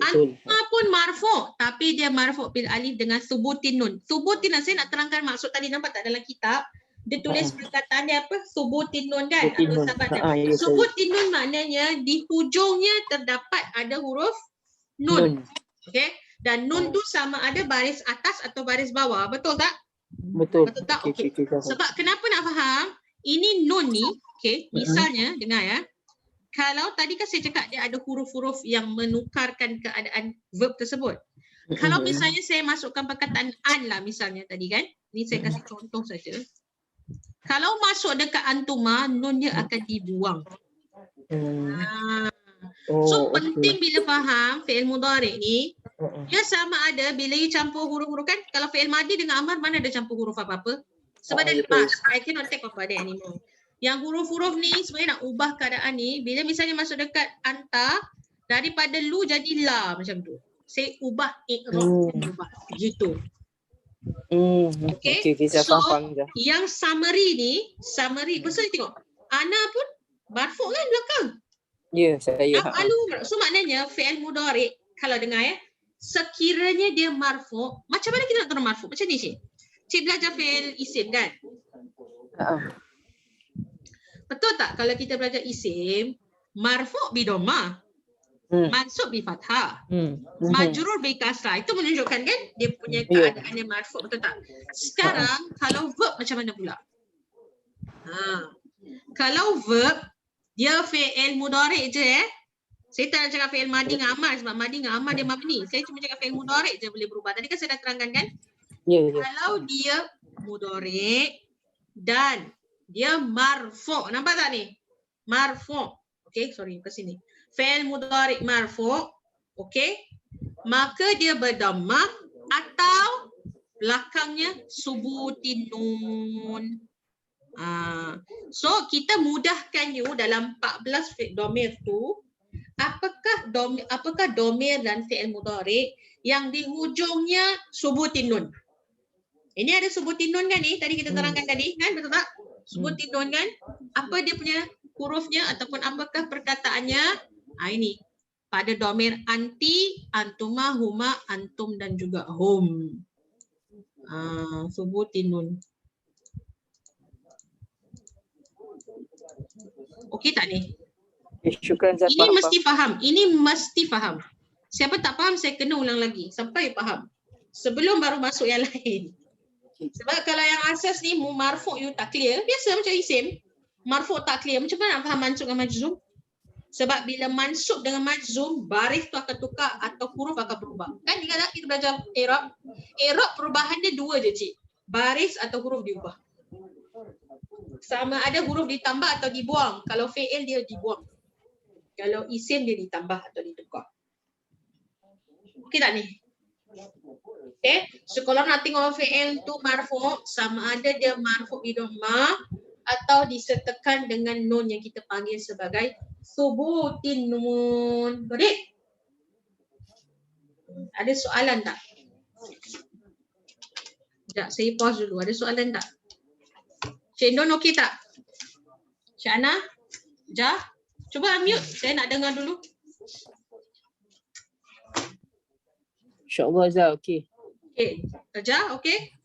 Anta pun marfu', tapi dia marfu' bil alif dengan subutin nun. Subutin nun, saya nak terangkan maksud tadi, nampak tak dalam kitab? Dia tulis perkataan dia apa? Subutin nun kan? Atau sahabat. Subutin nun maknanya di hujungnya terdapat ada huruf nun. Okey? Dan nun tu sama ada baris atas atau baris bawah. Betul tak? Betul. Betul tak? Okey. Sebab kenapa nak faham? Ini nun ni, okey, misalnya dengar ya. Kalau tadi kan saya cakap dia ada huruf-huruf yang menukarkan keadaan verb tersebut. Kalau misalnya saya masukkan perkataan an lah misalnya tadi kan. Ni saya kasih contoh saja. Kalau masuk dekat antuma, nun dia akan dibuang. So penting bila faham fi'il mudhari' ni, dia sama ada bila you campur huruf-huruf kan. Kalau fi'il madhi dengan amar mana ada campur huruf apa-apa. Sebab dah lepas. I cannot take over that anymore. Yang huruf-huruf ni sebenarnya nak ubah keadaan ni. Bila misalnya masuk dekat anta, daripada lu jadi la macam tu. Saya ubah i'rab. Gitu. Okay. So yang summary, pasal tengok. Ana pun marfu' kan belakang. Ya, saya. So maknanya fi'il mudhari' kalau dengar ya. Sekiranya dia marfu', macam mana kita nak tahu marfu'? Macam ni cik. Cik belajar fi'il isim kan? Betul tak kalau kita belajar isim, marfu' bi dhammah, mansub bi fathah, majrur bi kasrah. Itu menunjukkan kan dia punya keadaannya marfu', betul tak? Sekarang kalau verb macam mana pula? Kalau verb dia fi'il mudhari' je Saya tak nak cakap fi'il madhi dengan amar sebab madhi dengan amar dia mabni. Saya cuma cakap fi'il mudhari' je boleh berubah. Tadi kan saya dah terangkan kan? Kalau dia mudhari' dan dia marfu'. Nampak tak ni? Marfu'. Okey, sorry ke sini. Fi'il mudhari' marfu'. Okey. Maka dia berdammah atau belakangnya subutin nun. So kita mudahkan you dalam 14 fi'il domir tu. Apakah domir dan fi'il mudhari' yang di hujungnya subutin nun? Ini ada subutin nun kan ni? Tadi kita terangkan tadi kan, betul tak? Subutin nun kan? Apa dia punya hurufnya ataupun apakah perkataannya? Ini pada domir anti, antuma, huma, antum dan juga hum. Subutin nun. Okey tak ni? Syukran Zat Ini mesti faham. Ini mesti faham. Siapa tak faham saya kena ulang lagi sampai faham. Sebelum baru masuk yang lain. Sebab kalau yang asas ni marfu' you tak clear, biasa macam isim. Marfu' tak clear, macam mana nak faham mansub dengan majzum? Sebab bila mansub dengan majzum, baris tu akan tukar atau huruf akan berubah. Kan kita belajar i'rab. I'rab perubahan dia dua je cik. Baris atau huruf diubah. Sama ada huruf ditambah atau dibuang. Kalau fi'il dia dibuang. Kalau isim dia ditambah atau ditukar. Okey tak ni? Okay. So kalau nak tengok fi'il tu marfu' sama ada dia marfu' bi dhammah atau disertakan dengan nun yang kita panggil sebagai subutin nun. Got it? Ada soalan tak? Sekejap, saya pause dulu. Ada soalan tak? Cik Don okey tak? Cik Ana? Jah? Cuba unmute. Saya nak dengar dulu. InsyaAllah Zah, okey. Okey. Jah, okey?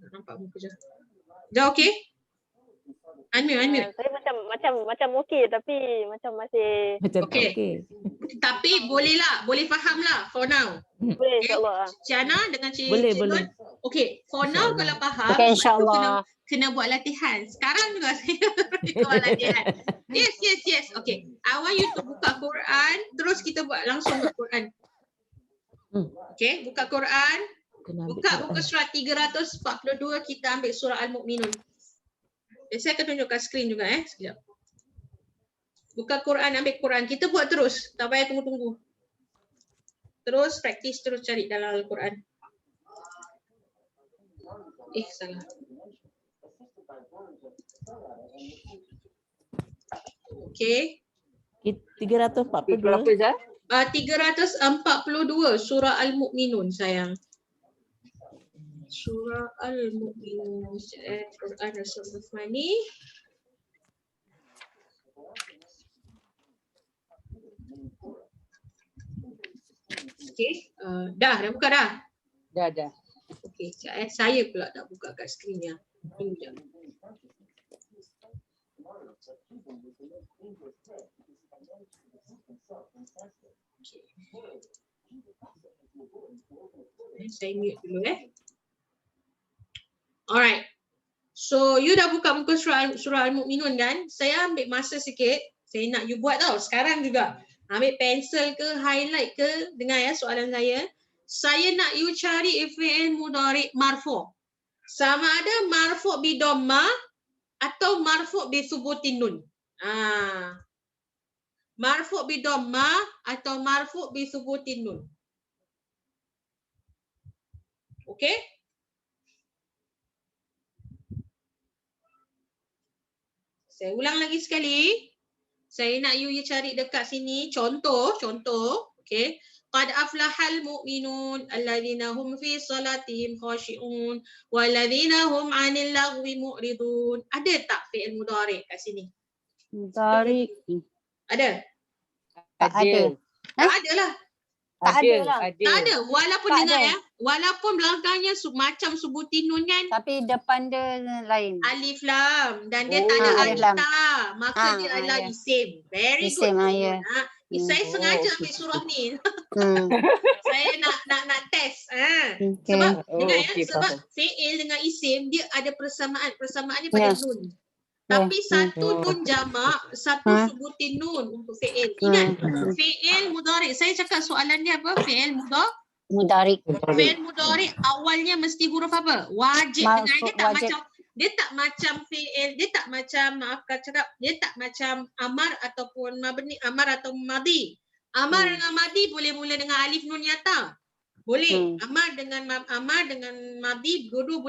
Tak nampak muka Jah. Jah okey? Unmute. Saya macam okey tapi macam masih Macam Okey. okey. Tapi boleh faham lah for now. boleh Okay. insyaAllah. Cik Ana dengan Cik Boleh, Cik boleh. Don. Okey, for now kalau faham, Okay, lepas tu insyaAllah. kena buat latihan. Sekarang juga saya buat latihan. Yes. Okay. I want you to buka Quran, terus kita buat langsung buka Quran. Okay, buka Quran. Kena ambil Buka Quran. muka surat 342, kita ambil surah Al-Mu'minun. Saya akan tunjukkan skrin juga sekejap. Buka Quran, ambil Quran. Kita buat terus, tak payah tunggu-tunggu. Terus praktis, terus cari dalam Al-Quran. Salah. Okay. 342. Berapa Zah? 342 surah Al-Mu'minun sayang. Surah Al-Mu'minun. Quran Rasul-Rahmani. Okay. Dah buka dah. Dah. Okey, saya pula tak buka kat skrinnya. Tunggu jap. Saya mute dulu Alright. So you dah buka muka surah Al-Mu'minun kan? Saya ambil masa sikit. Saya nak you buat tau sekarang juga. Ambil pensel ke, highlight ke, dengar soalan saya. Saya nak you cari fi'il mudhari' marfu'. Sama ada marfu' bi dhammah atau marfu' bi thubutin nun. Marfu' bi dhammah atau marfu' bi thubutin nun. Okey? Saya ulang lagi sekali. Saya nak you cari dekat sini contoh, okey. Qad aflahal mu'minun alladzina hum fi salatihim khashi'un walladzina hum 'anil lagwi mu'ridun. Ada tak fi'il mudhari' kat sini? Mudhari. Ada? Tak ada. Tak ada lah. Tak ada lah. Tak ada. Walaupun Tak dengar ada. walaupun belakangnya macam subutin nun kan, Tapi depan dia lain. alif lam dan dia Oh, tak ada alif lam. alita, maka dia adalah ya. isim. Very Isim, good. ya. Saya Oh, sengaja okey. ambil surah ni. Hmm. Saya nak test. Okay. Sebab Oh, dengar okey, sebab faham. fi'il dengan isim dia ada persamaan dia pada Yes. nun. Tapi satu nun jamak, satu subutin nun untuk fi'il. Ingat, fi'il mudhari'. Saya cakap soalan dia apa? Fi'il Mudhari. Fi'il mudhari' awalnya mesti huruf apa? Wajib. Dengan Wajib. dia tak macam fi'il, dia tak macam dia tak macam amar ataupun mabni, amar atau madi. Amar dengan madi boleh mula dengan alif nun yata. Boleh. Amar dengan madi dua-dua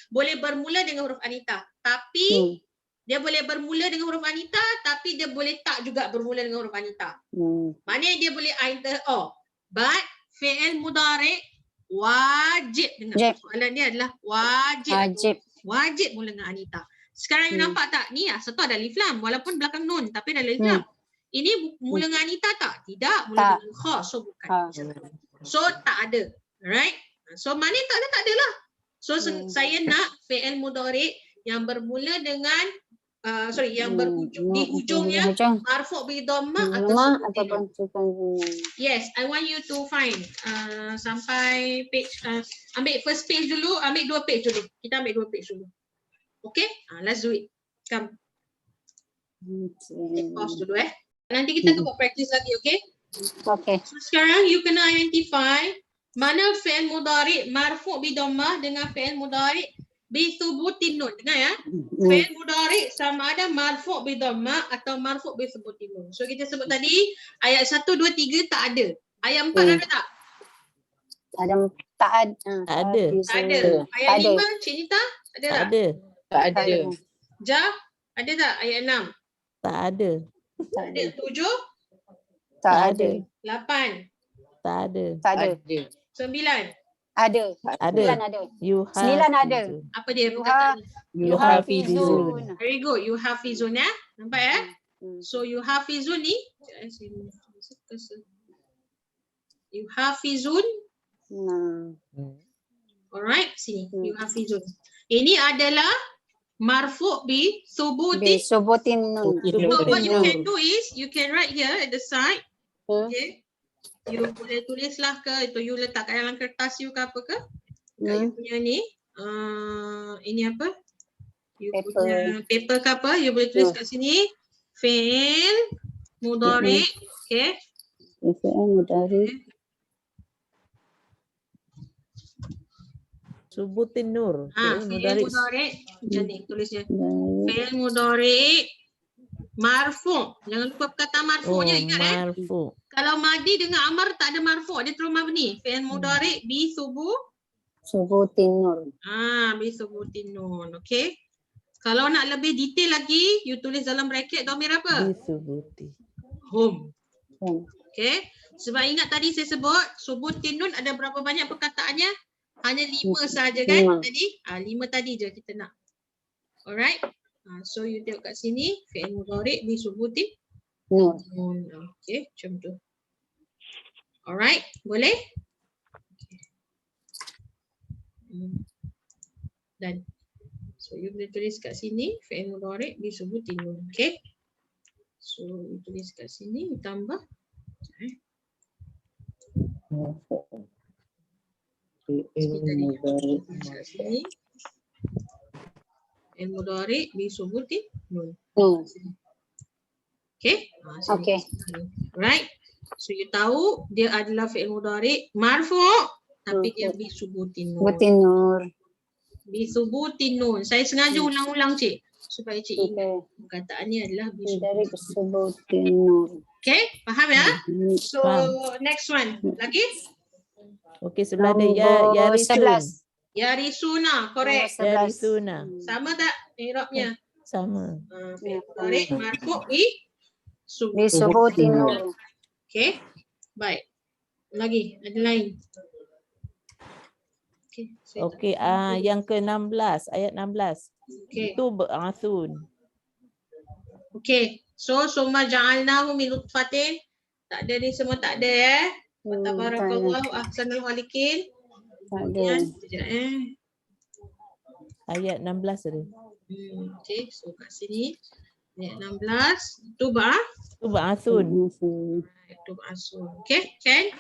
boleh bermula dengan huruf anita. Tapi dia boleh bermula dengan huruf anita, tapi dia boleh tak juga bermula dengan huruf anita. Maknanya dia boleh either or. But fi'il mudhari' wajib dengan soalan dia adalah wajib. Wajib mula dengan anita. Sekarang you nampak tak? Ni satu ada alif lam walaupun belakang nun tapi ada alif lam. Ini mula dengan anita tak? Tidak, mula dengan kha. So bukan. So tak ada. Right? So mana tak ada lah. So saya nak fi'il mudhari' yang bermula dengan yang berhujung di hujungnya marfu' bi dhammah atau Lama subut ataupun tinun. sukun. Yes, I want you to find sampai page ambil first page dulu, ambil 2 page dulu. Kita ambil 2 page dulu. Okay? Let's do it. Come. Pause dulu Nanti kita buat practice lagi, okay? Okay. So sekarang you kena identify mana fi'il mudhari' marfu' bi dhammah dengan fi'il mudhari' bi thubutin nun. Dengar ya. Fi'il mudhari' sama ada marfu' bi dhammah atau marfu' bi thubutin nun. So kita sebut tadi ayat 1 2 3 tak ada. Ayat 4 ada tak? Ada tak ada. Tak ada. Tak ada. Ayat Tak ada. 5 Cik Nita ada Tak tak? ada. Tak ada. Jah ada tak ayat 6? Tak ada. Tak Ada. ada. 7, Tak ada. 8, Tak ada. Tak ada. 9. Ada. Ada. 9 ada. You 9 ada. Apa dia You perkataan? Yuhafizun. Very good. You hafizun ya. Nampak ya? So you hafizun ni. You hafizun. Nah. Alright. Sini. You hafizun. Ini adalah marfu' bi thubuti. Subutin nun. So what you can do is you can write here at the side. Okay. You boleh tulislah ke itu you letak kat dalam kertas you ke apa ke? Kat you punya ni. Ini apa? You punya paper ke apa? You boleh tulis kat sini. Fi'il mudhari'. Okay. Fi'il mudhari'. Subutin nur. Fi'il mudhari'. Macam ni tulisnya. Fi'il mudhari' marfu'. Jangan lupa perkataan marfu'nya ingat marfu'. Kalau madi dengan amar tak ada marfu', dia terus mabni. Fi'il mudhari' bi subutin nun. bi subutin nun. Okay. Kalau nak lebih detail lagi, you tulis dalam bracket dhamir apa? Disubuti. Hum. Okay. Sebab ingat tadi saya sebut subutin nun ada berapa banyak perkataannya? Hanya 5 sahaja kan tadi? 5 tadi je kita nak. Alright. So you tengok kat sini fi'il mudhari' bi subutin nun. Okay, macam tu. Alright, boleh? Dan so you boleh tulis kat sini fi'il mudhari' bi subutin nun. Okay. So you tulis kat sini, you tambah fi'il mudhari' bi subutin nun. Okay. Okay. Right. So you tahu dia adalah fi'il mudhari' marfu' tapi dia bi subutin nun. Subutin nun. Bi subutin nun. Saya sengaja ulang-ulang cik supaya cik ingat perkataannya adalah bi subutin nun. Okay, faham ya? So next one. Lagi? Okay, sebelah dia yarisun. Yarisuna, correct. Yarisuna. Sama tak i'rabnya? Sama. Fi'il mudhari' marfu' bi subutin nun. Okay, baik. Lagi, ada lain. Okay, yang ke-16, ayat 16. Okay. Itu ba'athun. Okay, so summa ja'alnahu min nutfatin. Tak ada ni semua tak ada Tabarakallahu ahsanul khaliqin. Tak ada. Ayat 16 tadi. Okay, so kat sini ayat 16 tu ba'athun. Tub'asun. Okay, can?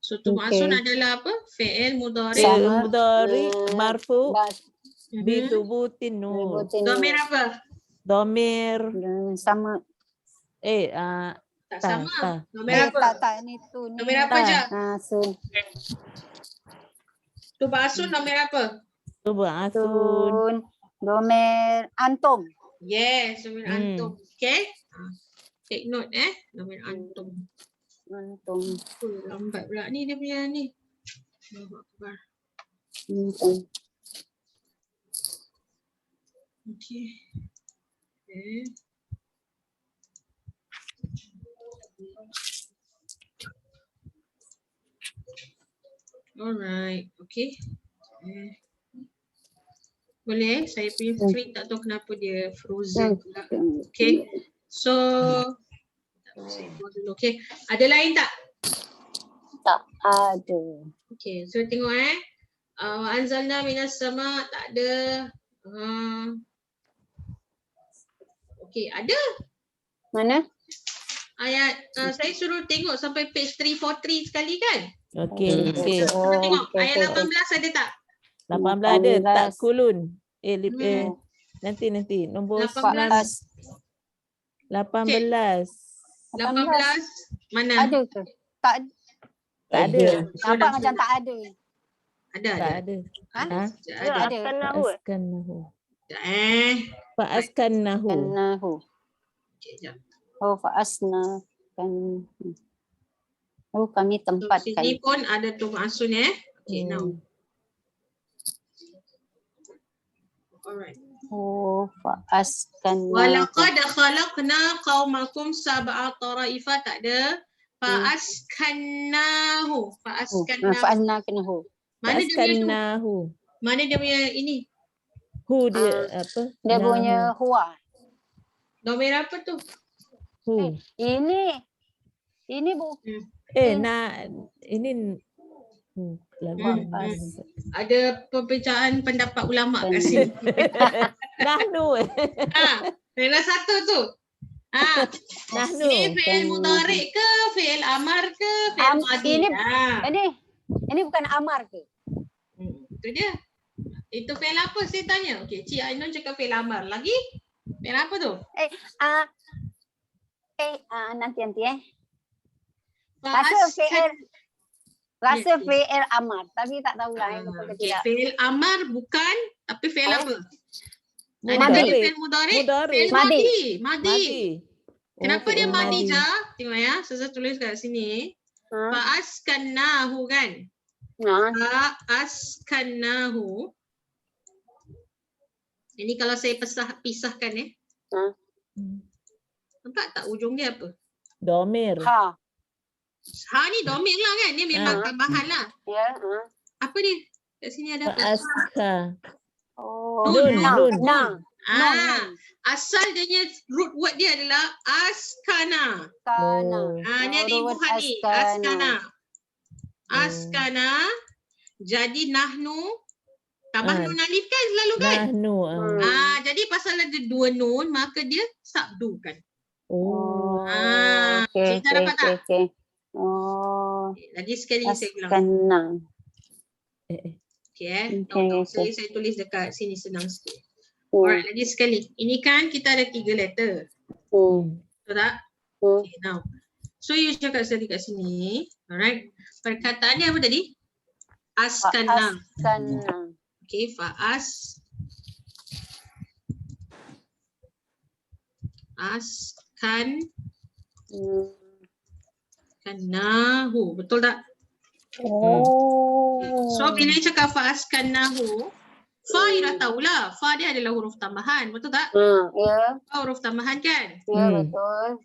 So tub'asun adalah apa? Fi'il mudhari'. Fi'il mudhari' marfu' bi thubutin nun. Dhamir apa? Dhamir sama. Tak sama. Dhamir apa? Tak ni tu. Dhamir apa je? Sun. Tub'asun dhamir apa? Tub'asun. Dhamir antum. Yes, dhamir antum. Okay. Take note dhamir antum. Antum. Lambat pula ni dia punya ni. Antum. Okay. Alright. Okay. Boleh? Saya punya screen tak tahu kenapa dia frozen pula. Okay. So okay. Ada lain tak? Tak ada. Okay. So tengok anzalna minas sama tak ada. Okey, ada Mana? ayat saya suruh tengok sampai page 343 sekali kan? Okey, okey. Cuba tengok okey, ayat okey. 18 ada tak? 18 ada, tak 18. kulun. Hmm. Nanti nombor 18. 18. 18 mana? Ada ke? Tak Tak ada. nampak macam tak ada. Ada. Tak ada. Ha? Ha? Sekejap, Ya, ada. ada. akan nahu. Fa'askannahu. Sekejap, Fa'askannahu. Kanahu. Sekejap. Oh, fa'asna kan. Oh, kami So, tempatkan. sini pun ada tu ma'asun Okay, now. Alright. Oh, fa'askanna. Walaqad khalaqna qaumakum sab'a taraifa, tak ada. Fa'askannahu. Fa'askannahu. Fa'asnahu. Mana dia punya tu? Fa'askannahu. Mana dia punya ini? Hu dia apa? Dia Nahu. punya huwa. Domir apa tu? Hu. Ini bu. Ini Ada perbezaan pendapat ulama kat Dan- sini. Nahnu. Yang satu tu. Nahnu. Ini fi'il mudarik ke, fi'il amar ke, fi'il madi? Ini bukan amar ke? Itu dia. Itu fi'il apa saya tanya? Okey, Cik Ainun cakap fi'il amar. Lagi? Fi'il apa tu? Nanti. Rasa fi'il amar, tapi tak tahulah betul ke Okay, tidak. fi'il amar bukan, tapi fi'il apa? Madi. Ada fi'il mudarik, Mudarik. fi'il Madi. madi. Kenapa dia fi'il madi je? Tengok ya, saya tulis kat sini. Fa'askannahu kan? Fa'askannahu. Ini kalau saya pisahkan Nampak tak ujung dia apa? Domir. Ha. Ni domir lah kan? Dia memang tambahan lah. Ya. Apa dia? Kat sini ada apa? Fa'aska. Oh. Nun. Asal dia root word dia adalah askana. Kana. Ni ada Ibu Hani. Askana. Jadi nahnu. Tambah nun alif kan selalu kan? Nahnu. Jadi pasal ada dua nun, maka dia sabdukan. Oh. Okey. Kita dapat tak? Okey. Oh. Lagi sekali saya ulang. Askana. Okay. Okay. Saya tulis dekat sini senang sikit. Alright, lagi sekali. Ini kan kita ada 3 letter. Betul tak? Okay, now. So you cakap sekali kat sini. Alright. Perkataannya apa tadi? Askana. Askana. Okay, Kanahu. Betul tak? Oh. So bila dia cakap fa'askannahu, fa you dah tahulah. Fa dia adalah huruf tambahan. Betul tak? Ya. Fa huruf tambahan kan? Ya, betul.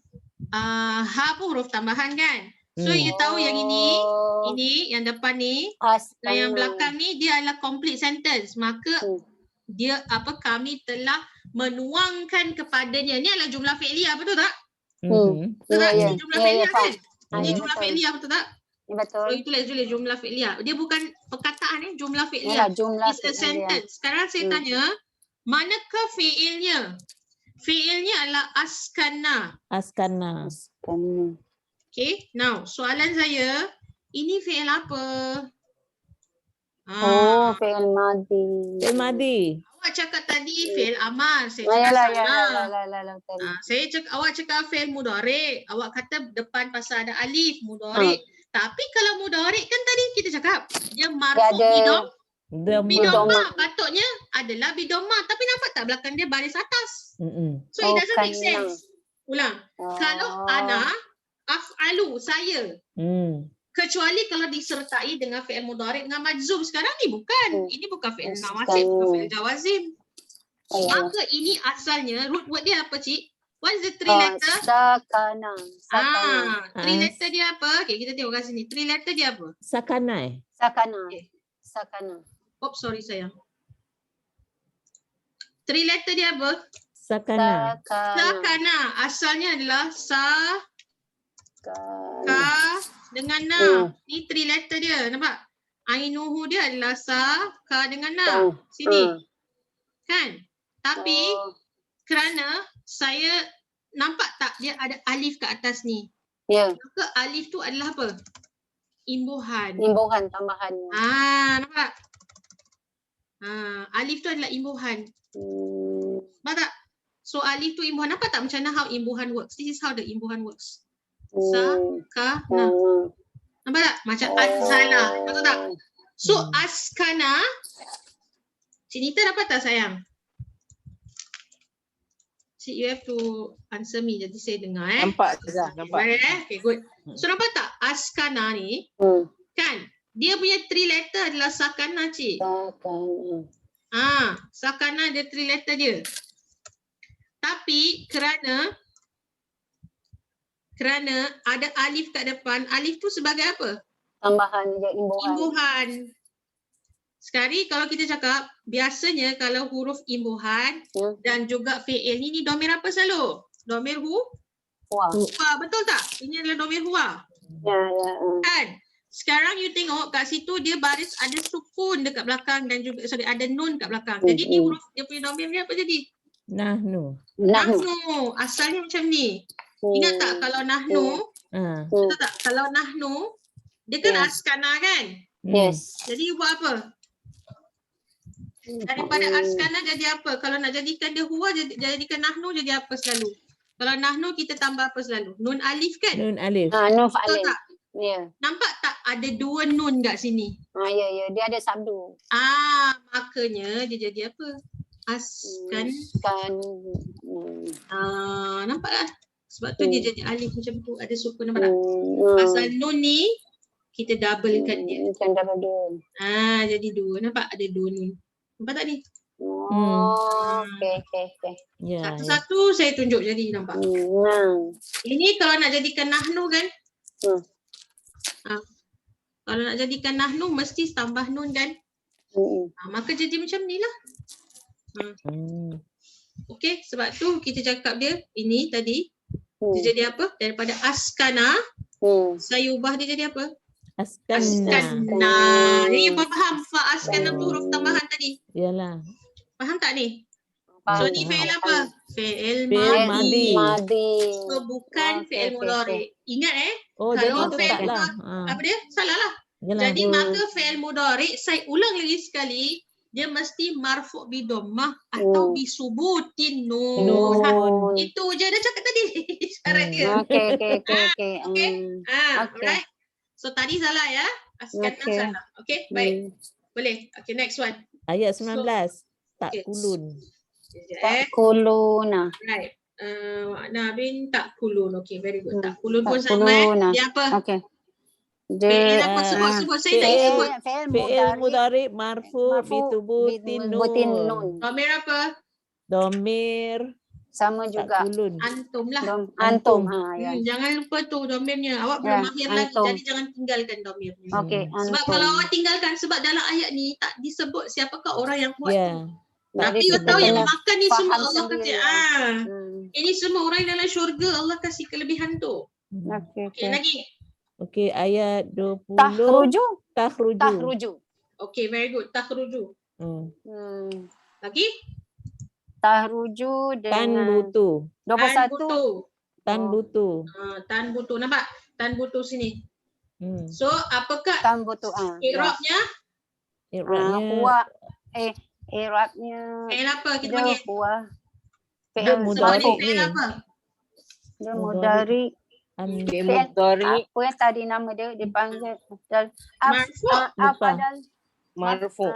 Ha pun huruf tambahan kan? So you tahu yang ini yang depan ni, dan yang belakang ni dia adalah complete sentence. Maka dia kami telah menuangkan kepadanya. Ni adalah jumlah fi'liyah, betul tak? Betul tak? Ini jumlah fi'liyah kan? Ini jumlah fi'liyah, betul tak? Ya, betul. So itu tulis jumlah fi'liyah. Dia bukan perkataan jumlah fi'liyah. Jumlah It's a sentence. Sekarang saya tanya, manakah fi'ilnya? Fi'ilnya adalah askana. Okay, now soalan saya, ini fi'il apa? Fi'il madi. Fi'il madi. Awak cakap tadi fi'il amar. Saya cakap salah. Saya cakap, awak cakap fi'il mudarik. Awak kata depan pasal ada alif, mudarik. Tapi kalau mudarik kan tadi kita cakap, dia marfu bidomah. Patutnya adalah bidomah. Tapi nampak tak belakang dia baris atas? So it doesn't make sense. Ulang. Kalau ana af'alu, saya. Kecuali kalau disertai dengan fi'il mudarik dengan majzum. Sekarang ni bukan. Ini bukan fi'il nawasib, bukan fi'il jawazim. Maka ini asalnya, root word dia apa, Cik? What's the 3 letter? Sakana. 3 letter dia apa? Okay, kita tengok kat sini. 3 letter dia apa? Sakana. Oh, sorry sayang. 3 letter dia apa? Sakana. Asalnya adalah dengan na. Ni 3 letter dia. Nampak? Ainuhu dia adalah ka dengan na. Sini. Kan? Tapi kerana saya nampak tak dia ada alif kat atas ni. Ya, Maka alif tu adalah apa? Imbuhan. imbuhan tambahannya. Nampak? Alif tu adalah imbuhan. Nampak tak? So alif tu imbuhan. Nampak tak macam mana how imbuhan works? This is how the imbuhan works. Sakana. Nampak tak? Macam askana. Betul tak? So askana. Cik Nita dapat tak sayang? Cik, you have to answer me. Jadi saya dengar Nampak Ustazah, nampak. Okay, good. So nampak tak? Askana ni, kan? Dia punya 3 letter adalah sakana, Cik. Sakana dia 3 letter dia. Tapi kerana ada alif kat depan, alif tu sebagai apa? Tambahan je imbuhan. Imbuhan. Sekali kalau kita cakap, biasanya kalau huruf imbuhan dan juga fi'il ni domir apa selalu? Domir Wah. huwa, betul tak? Ini adalah domir huwa. Ya. Kan? Sekarang you tengok kat situ dia baris ada sukun dekat belakang dan juga ada nun kat belakang. Jadi ni huruf dia punya domir ni apa jadi? Nahnu. Nahnu. Asalnya macam ni. Ingat tak kalau nahnu, betul tak? Kalau nahnu, dia kan askana kan? Yes. Jadi you buat apa? Daripada askana jadi apa? Kalau nak jadikan dia huwa, jadikan nahnu jadi apa selalu? Kalau nahnu kita tambah apa selalu? Nun alif kan? Nun alif. Nun Betul alif. tak? Ya. Nampak tak ada 2 nun kat sini? Ya. Dia ada sabdu. Makanya dia jadi apa? Askan. Nampak tak? Sebab tu dia jadi alif macam tu. Ada sukun, nampak tak? Pasal nun ni, kita doublekan dia. Bukan double dua. Jadi 2. Nampak ada 2 nun. Nampak tak ni? Okay. Ya. Satu-satu saya tunjuk jadi, nampak? Ini kalau nak jadikan nahnu kan? Kalau nak jadikan nahnu mesti tambah nun kan? Maka jadi macam ni lah. Okey, sebab tu kita cakap dia ini tadi dia jadi apa? Daripada askana saya ubah dia jadi apa? Askana. Jadi faham askana tu huruf tambahan tadi. Yalah. Faham tak ni? So ni fi'il apa? Fi'il Fi'il madhi. So bukan fi'il mudhari. Ingat Oh, jadi kalau itu fi'il taklah. apa dia? Salah lah. Yalah. Jadi maka fi'il mudhari, saya ulang lagi sekali, dia mesti marfu' bi dhammah atau bi subutin nun. Itu je dah cakap tadi. Syarat dia. Okay. Alright. So tadi salah ya. Askana salah. Okay, baik. Boleh. Okay, next one. Ayat 19. Tak okay. kulun. Tak kuluna. Right. Makna bin tak kulun. Okay, very good. Tak kulun pun Tak sama kuluna. Dia apa? Okay. Fi'il apa? Sebut. Saya tak sebut. Fi'il mudhari marfu bitubutin nun. Domir apa? Domir sama juga. kulun. Antum lah. Antum. Jangan lupa tu domirnya. Awak belum mahir lagi. Jadi jangan tinggalkan domirnya. Okay. Sebab kalau awak tinggalkan, sebab dalam ayat ni tak disebut siapakah orang yang buat tu. Tapi you tahu yang makan ni semua Allah kasi. Ini semua orang yang dalam syurga Allah kasih kelebihan tu. Okay, lagi. Okay, ayat 20. Takhruju. Okay, very good. Takhruju. Lagi? Tahruju dengan Tanbutu. 21. Tanbutu. Tanbutu. Nampak? Tanbutu sini. So, apakah Tanbutu? i'rabnya? Huwa. I'rabnya. Fi'il apa kita panggil? Huwa. Dia mudhari ni. Fi'il apa? Dia mudhari. Fi'il mudhari. Apa yang tadi nama dia dipanggil? Marfu. Marfu.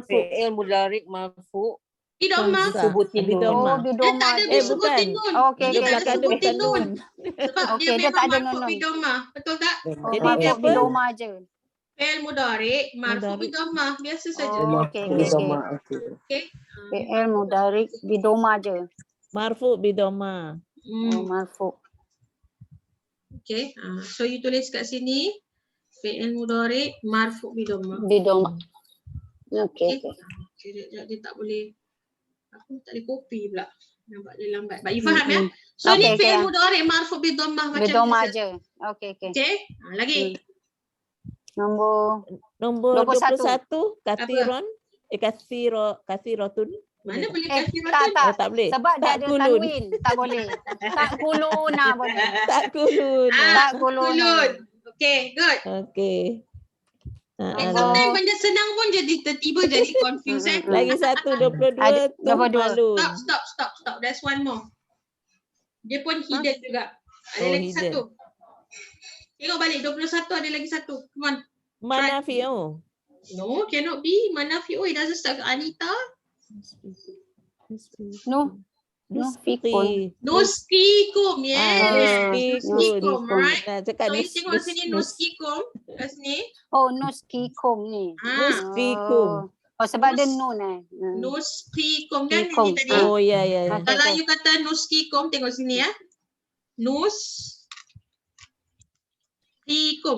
Fi'il mudhari marfu. Bidoma. Subutin nun. Dia tak ada disebutin nun. Okey, Dia tak ada sebutin nun. Sebab dia memang marfu' bidoma. Betul tak? Jadi dia apa? Bidoma je. Fi'il mudhari marfu' bidoma. Biasa saja. Okey. Fi'il mudhari bidoma je. Marfu bidoma. Marfu. Okey. So you tulis kat sini fi'il mudhari marfu' bidoma. Bidoma. Okey. Dia tak boleh. Aku tak boleh copy pula. Nampak dia lambat. But you faham ya? So ni fi'il mudhari marfu' bidhammah macam bidhammah je. Okey. Okey. Lagi. Nombor 21 kathiron kathiratun Mana boleh tak kafiratan? tak. tak boleh. Sebab dia Tak ada kulun. tanwin. Tak boleh. Tak kuluna boleh. Tak kulun. Tak kuluna. Kulun. Okay, good. Okey. Sometimes benda senang pun jadi tiba-tiba jadi confuse eh. Lagi satu 22 Ada tuh 22. malun. Stop. There's one more. Dia pun hidden juga. Ada Oh, lagi hidden. satu. Tengok balik 21 ada lagi satu. Come on. Manafi'u. No, cannot be. Manafi'u, it doesn't start with Anita. No. Nufikun. Nuskikum, yes. Nuskikum, right? Nah, cakap So, you tengok sini nuskikum kat sini. Oh, nuskikum ni. Nuskikum. Oh, sebab dia nun eh. Nuskikum kan Skikum. ini tadi. Oh, ya, ya, ya. Okay. Kalau you kata nuskikum, tengok sini ya. Nuskikum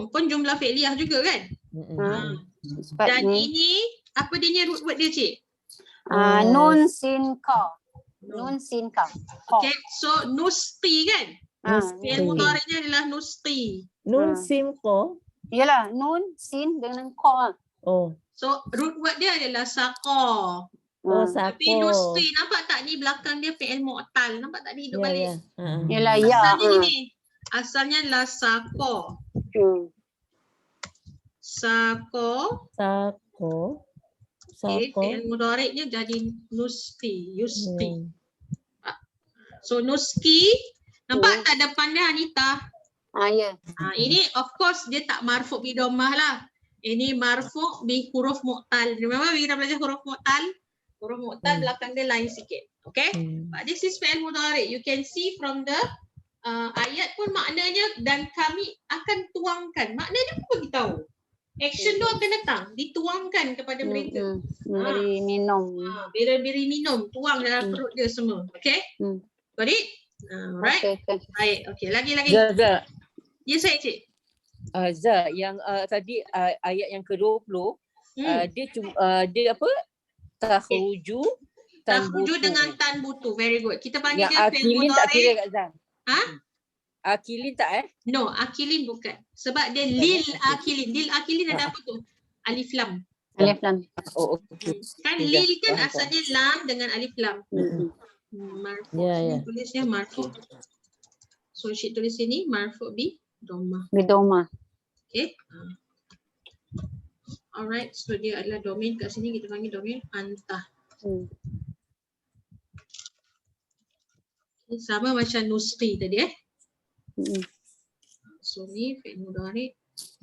pun jumlah fi'liyah juga kan? Sebab Dan ni. ini, apa dia ni root word dia, Cik? Nun sin ka. Nun sin ka. Okay, so nuski kan? Nuski. Fi'il mudhari'nya adalah nuski. Nun simko. Yalah, nun sin dengan ka. Oh, So root word dia adalah saqa. oh Tapi sako. nuski, nampak tak ni belakang dia fi'il mu'tal. Nampak tak dia hidup Ya, balik? ya. Yalah, ya. Asalnya ni. Asalnya adalah saqa. Saqa. Sako. Okay, Sako. fi'il mudhari'nya jadi nuski. Yuski. Hmm. So nuski, nampak tak depan dia Anita? Ya. Ini of course dia tak marfu' bi dhammah lah. Ini marfu' bi huruf mu'tal. Remember kita belajar huruf mu'tal? Huruf mu'tal belakang dia lain sikit. Okay? But this is fi'il mudhari'. You can see from the ayat pun maknanya dan kami akan tuangkan. Maknanya pun beritahu. Action tu akan datang, dituangkan kepada mereka. Beri minum. Beri minum, tuang dalam perut dia semua. Okay? Got it? Right? Okay. Baik. Okay, lagi. Zah, Ya, saya Cik. Zah, yang tadi ayat yang ke-20, dia dia apa? Tahruju Tahruju tanbutu. dengan tan butu. Very good. Kita panggil Yang dia fi'il akilin tak kira mudhari'. kat Zah. Ha? Akilin tak No, akilin bukan. Sebab dia lil akilin. Lil akilin ada apa tu? Alif lam. Alif lam. Oh, okey. Kan Okey, lil dah. kan Faham, asalnya lam dengan alif lam. Marfu. Ya, Sini ya. tulisnya marfu. So Syed tulis sini marfu bi dhammah. Bidoma. Okay. Alright, so dia adalah domain kat sini kita panggil domain antah. Okay, sama macam nuski tadi eh. So ni fi'il mudhari'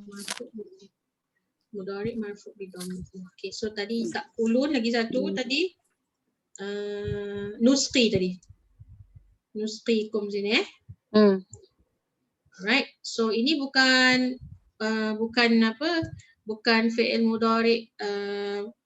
marfu' bi dhammah. Okay, so tadi tak ulun lagi satu tadi nuski tadi. Nuskikum sini eh. Alright. So ini bukan fi'il mudhari'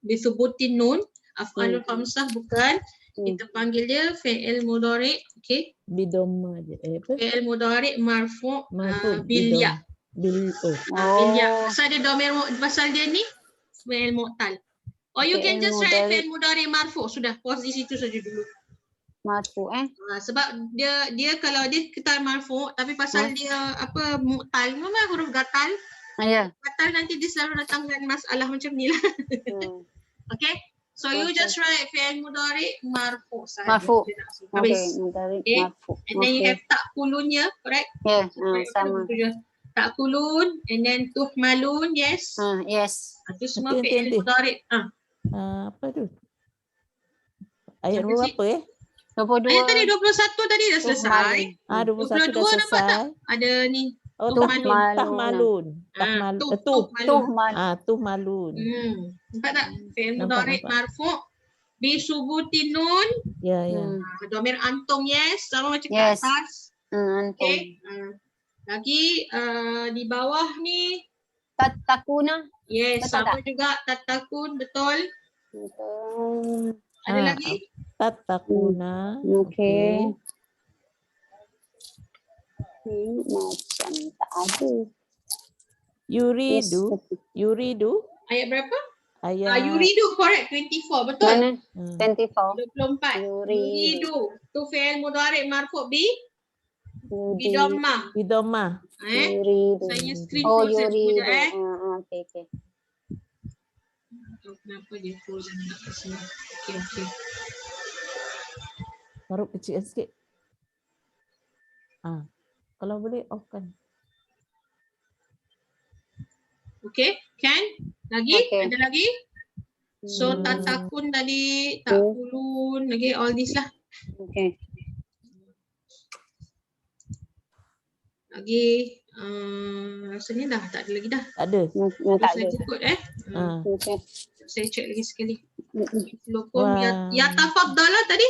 bi thubutin nun, af'alul khamsah bukan. Kita panggil dia fi'il mudhari', okay? Bidoma je. Apa? Fi'il mudhari' marfu' Marfu' bil ya. Bil oh. Bil ya. Pasal dia domir pasal dia ni fi'il mu'tal. Or you can Fi'il just write mudhari'. fi'il mudhari' marfu'. Sudah, pause di situ saja dulu. Marfu Sebab dia kalau dia ketal marfu' tapi pasal dia apa mu'tal, memang huruf gatal. Ya. Gatal nanti dia selalu datangkan masalah macam ni lah. Okay? So you just write fi'il mudhari' marfu' sahaja. Marfu'. Habis. Okay. Marfu. And then you have ta'kulunnya, correct? Ya, sama. Ta'kulun and then tuhmalun, yes. Yes. Itu semua Nanti, fi'il nanti. mudhari'. Apa tu? Ayat Apa berapa ya? 22. Ayat tadi 21 tadi dah selesai. 21 dah 22 nampak tak? selesai. Ada ni. Oh, Tuhmalun. tahmalun. Tuhmalun. Tuhmalun. Nampak tak? Fi'il Nampak, mudhari' nampak. marfu' bi subutin nun. Ya, ya. Domir antum, yes. Sama macam Yes. kat atas. Antum. Okay. Lagi di bawah ni. Takuna. Yes, Betul sama juga tatakun, betul. Ada lagi? Tatakuna. Okay. Macam tak ada. Yuridu. Ayat berapa? Ayat. Yuridu, correct. 24, betul. Mana? 24. 24. Yuridu. Tu fi'il mudhari' marfu' bi dhammah. Bidoma. Yuridu. Saya screen Oh, process yuridu. sekejap, Okay. tahu kenapa dia full dan nak ke sini. Okey. Taruh kecil sikit. Kalau boleh off kan. Okey, kan? Lagi? Okey. Ada lagi? So tak takun tadi, tak kulun, lagi all this lah. Okey. Lagi rasanya dah tak ada lagi dah. Tak Tak ada. ada. Saya ikut Okey. Saya check lagi sekali. Wah. Ya tafaddala tadi?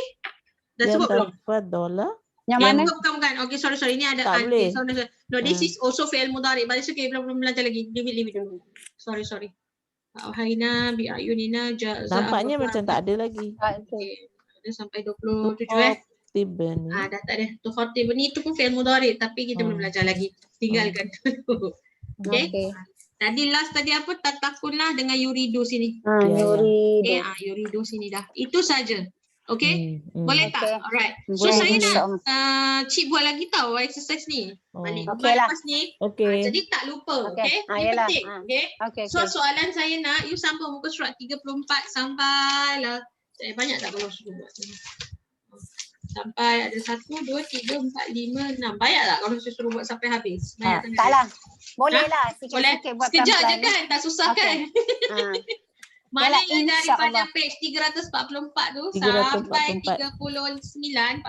Dah Yang sebut belum? tafaddala. Yang mana? Bukan. Okay, sorry. Ini ada Tak boleh. sorry. No, this is also fi'il mudhari. But it's okay, belum belajar lagi. Leave it. Sorry. Auhayna bi ayunina jaza. Nampaknya macam tak ada lagi. Okay. Ada sampai 27 Tiba ni. dah tak ada. Tu khatib ni itu pun fi'il mudhari tapi kita belum belajar lagi. Tinggalkan dulu. Okay. Okey. Tadi last tadi apa? Tatakunlah dengan yuridu sini. Yuridu. Okay, yuridu sini dah. Itu saja. Okay? Boleh tak? Okay. Alright. So Boleh, saya insyaAllah. nak Cik buat lagi tahu exercise ni. Balik Okey lah. lepas ni. Okey. Jadi tak lupa. Okey. Okay? Ini Yalah. penting. Okay? Okey. So soalan saya nak you sambung muka surat 34 sampai lah. Banyak tak kalau suruh buat ni? Sampai ada 1, 2, 3, 4, 5, 6. Banyak tak kalau saya suruh buat sampai habis? Banyak sangat. Tak lah. Boleh lah. Boleh? Sikit-sikit buat Sekejap je pelan-pelan. kan? Tak susah Okey. kan? Yalah, Maknanya daripada insyaAllah. page 344 tu 344. sampai 49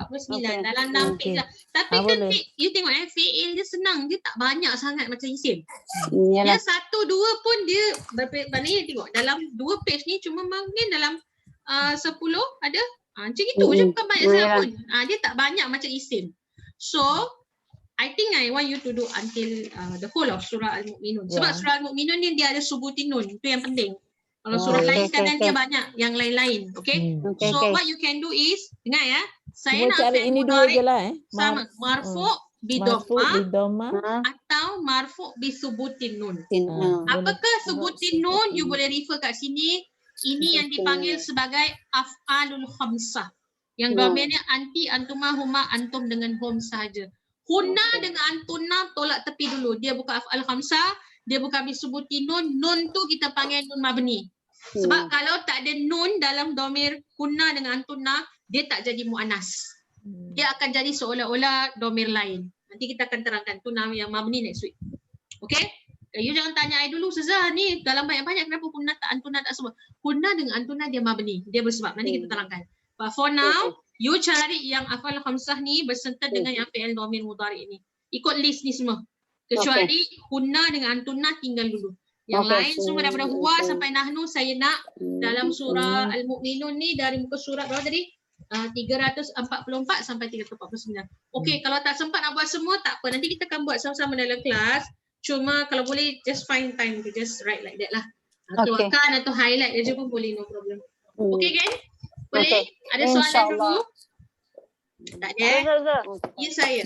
dalam 6 page lah. Tapi kan boleh. you tengok fi'il dia senang, dia tak banyak sangat macam isim. Yalah. Dia 1, 2 pun dia maknanya tengok dalam 2 page ni cuma mungkin dalam 10 ada. Macam itu je, bukan banyak sangat pun. Dia tak banyak macam isim. So I think I want you to do until the whole of surah Al-Mu'minun. Sebab surah Al-Mu'minun ni dia ada subutinun. Itu yang penting. Kalau surah lain kadang dia banyak yang lain-lain. Okay? So what you can do is, dengar ya. Saya Cuba nak cari ini dua je lah sama. Marfu' Marfu' bidhamma bidhamma. atau marfu' bisubutin nun. Boleh. Apakah subutin nun? You boleh refer kat sini. Ini yang dipanggil sebagai af'alul khamsah. Yang domainnya anti, antuma, huma, antum dengan hum sahaja. Hunna dengan antuna tolak tepi dulu. Dia bukan af'al khamsah, dia bukan bisubutin nun. Nun tu kita panggil nun mabni. Sebab kalau tak ada nun dalam domir hunna dengan antuna, dia tak jadi mu'anas. Dia akan jadi seolah-olah domir lain. Nanti kita akan terangkan tu nama yang mabni next week. Okay? You jangan tanya I dulu, Sezah ni dalam banyak-banyak kenapa hunna tak antuna tak semua. Hunna dengan antuna dia mabni. Dia bersebab. Nanti kita terangkan. But for now, you cari yang afal khamsah ni berserta dengan yang fi'il domir mudhari ni. Ikut list ni semua. Kecuali hunna dengan antuna tinggal dulu. Yang lain semua daripada huwa sampai nahnu saya nak dalam surah Al-Mu'minun ni dari muka surat berapa tadi? 344 sampai 349. Okey, kalau tak sempat nak buat semua tak apa. Nanti kita akan buat sama-sama dalam kelas. Cuma kalau boleh just find time to just write like that lah. Keluarkan atau highlight aja pun boleh, no problem. Okey kan? Boleh? Ada soalan dulu? Tak ada? Ya saya.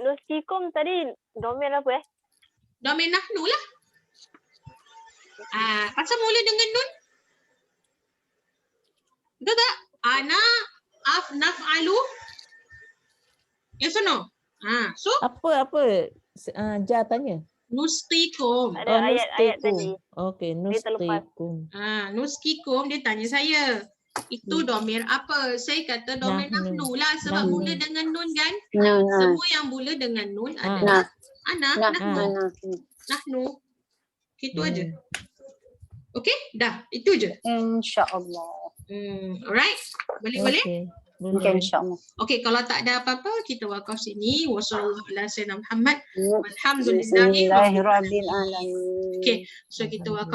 Nuskikum tadi domain apa Domain nahnu lah. Pasal mula dengan nun. Betul tak? Ana naf'alu. Yes or no? So Apa? Ja tanya. nuskikum. Ada ayat-ayat tadi. Okey, Dia terlepas. nuskikum. Nuskikum dia tanya saya. Itu domir apa? Saya kata domir nahnu lah sebab Nahnu. mula dengan nun kan? Nah. Semua yang mula dengan nun adalah ana, nahnu. Gitu aja. Okey? Dah, itu je. InsyaAllah. Alright? Boleh? Okay, insyaAllah. Okey, kalau tak ada apa-apa, kita wakaf sini. Wassallallahu ala sayyidina Muhammad. Walhamdulillahi Bismillahirrahmanirrahim. Okey, so kita wakaf.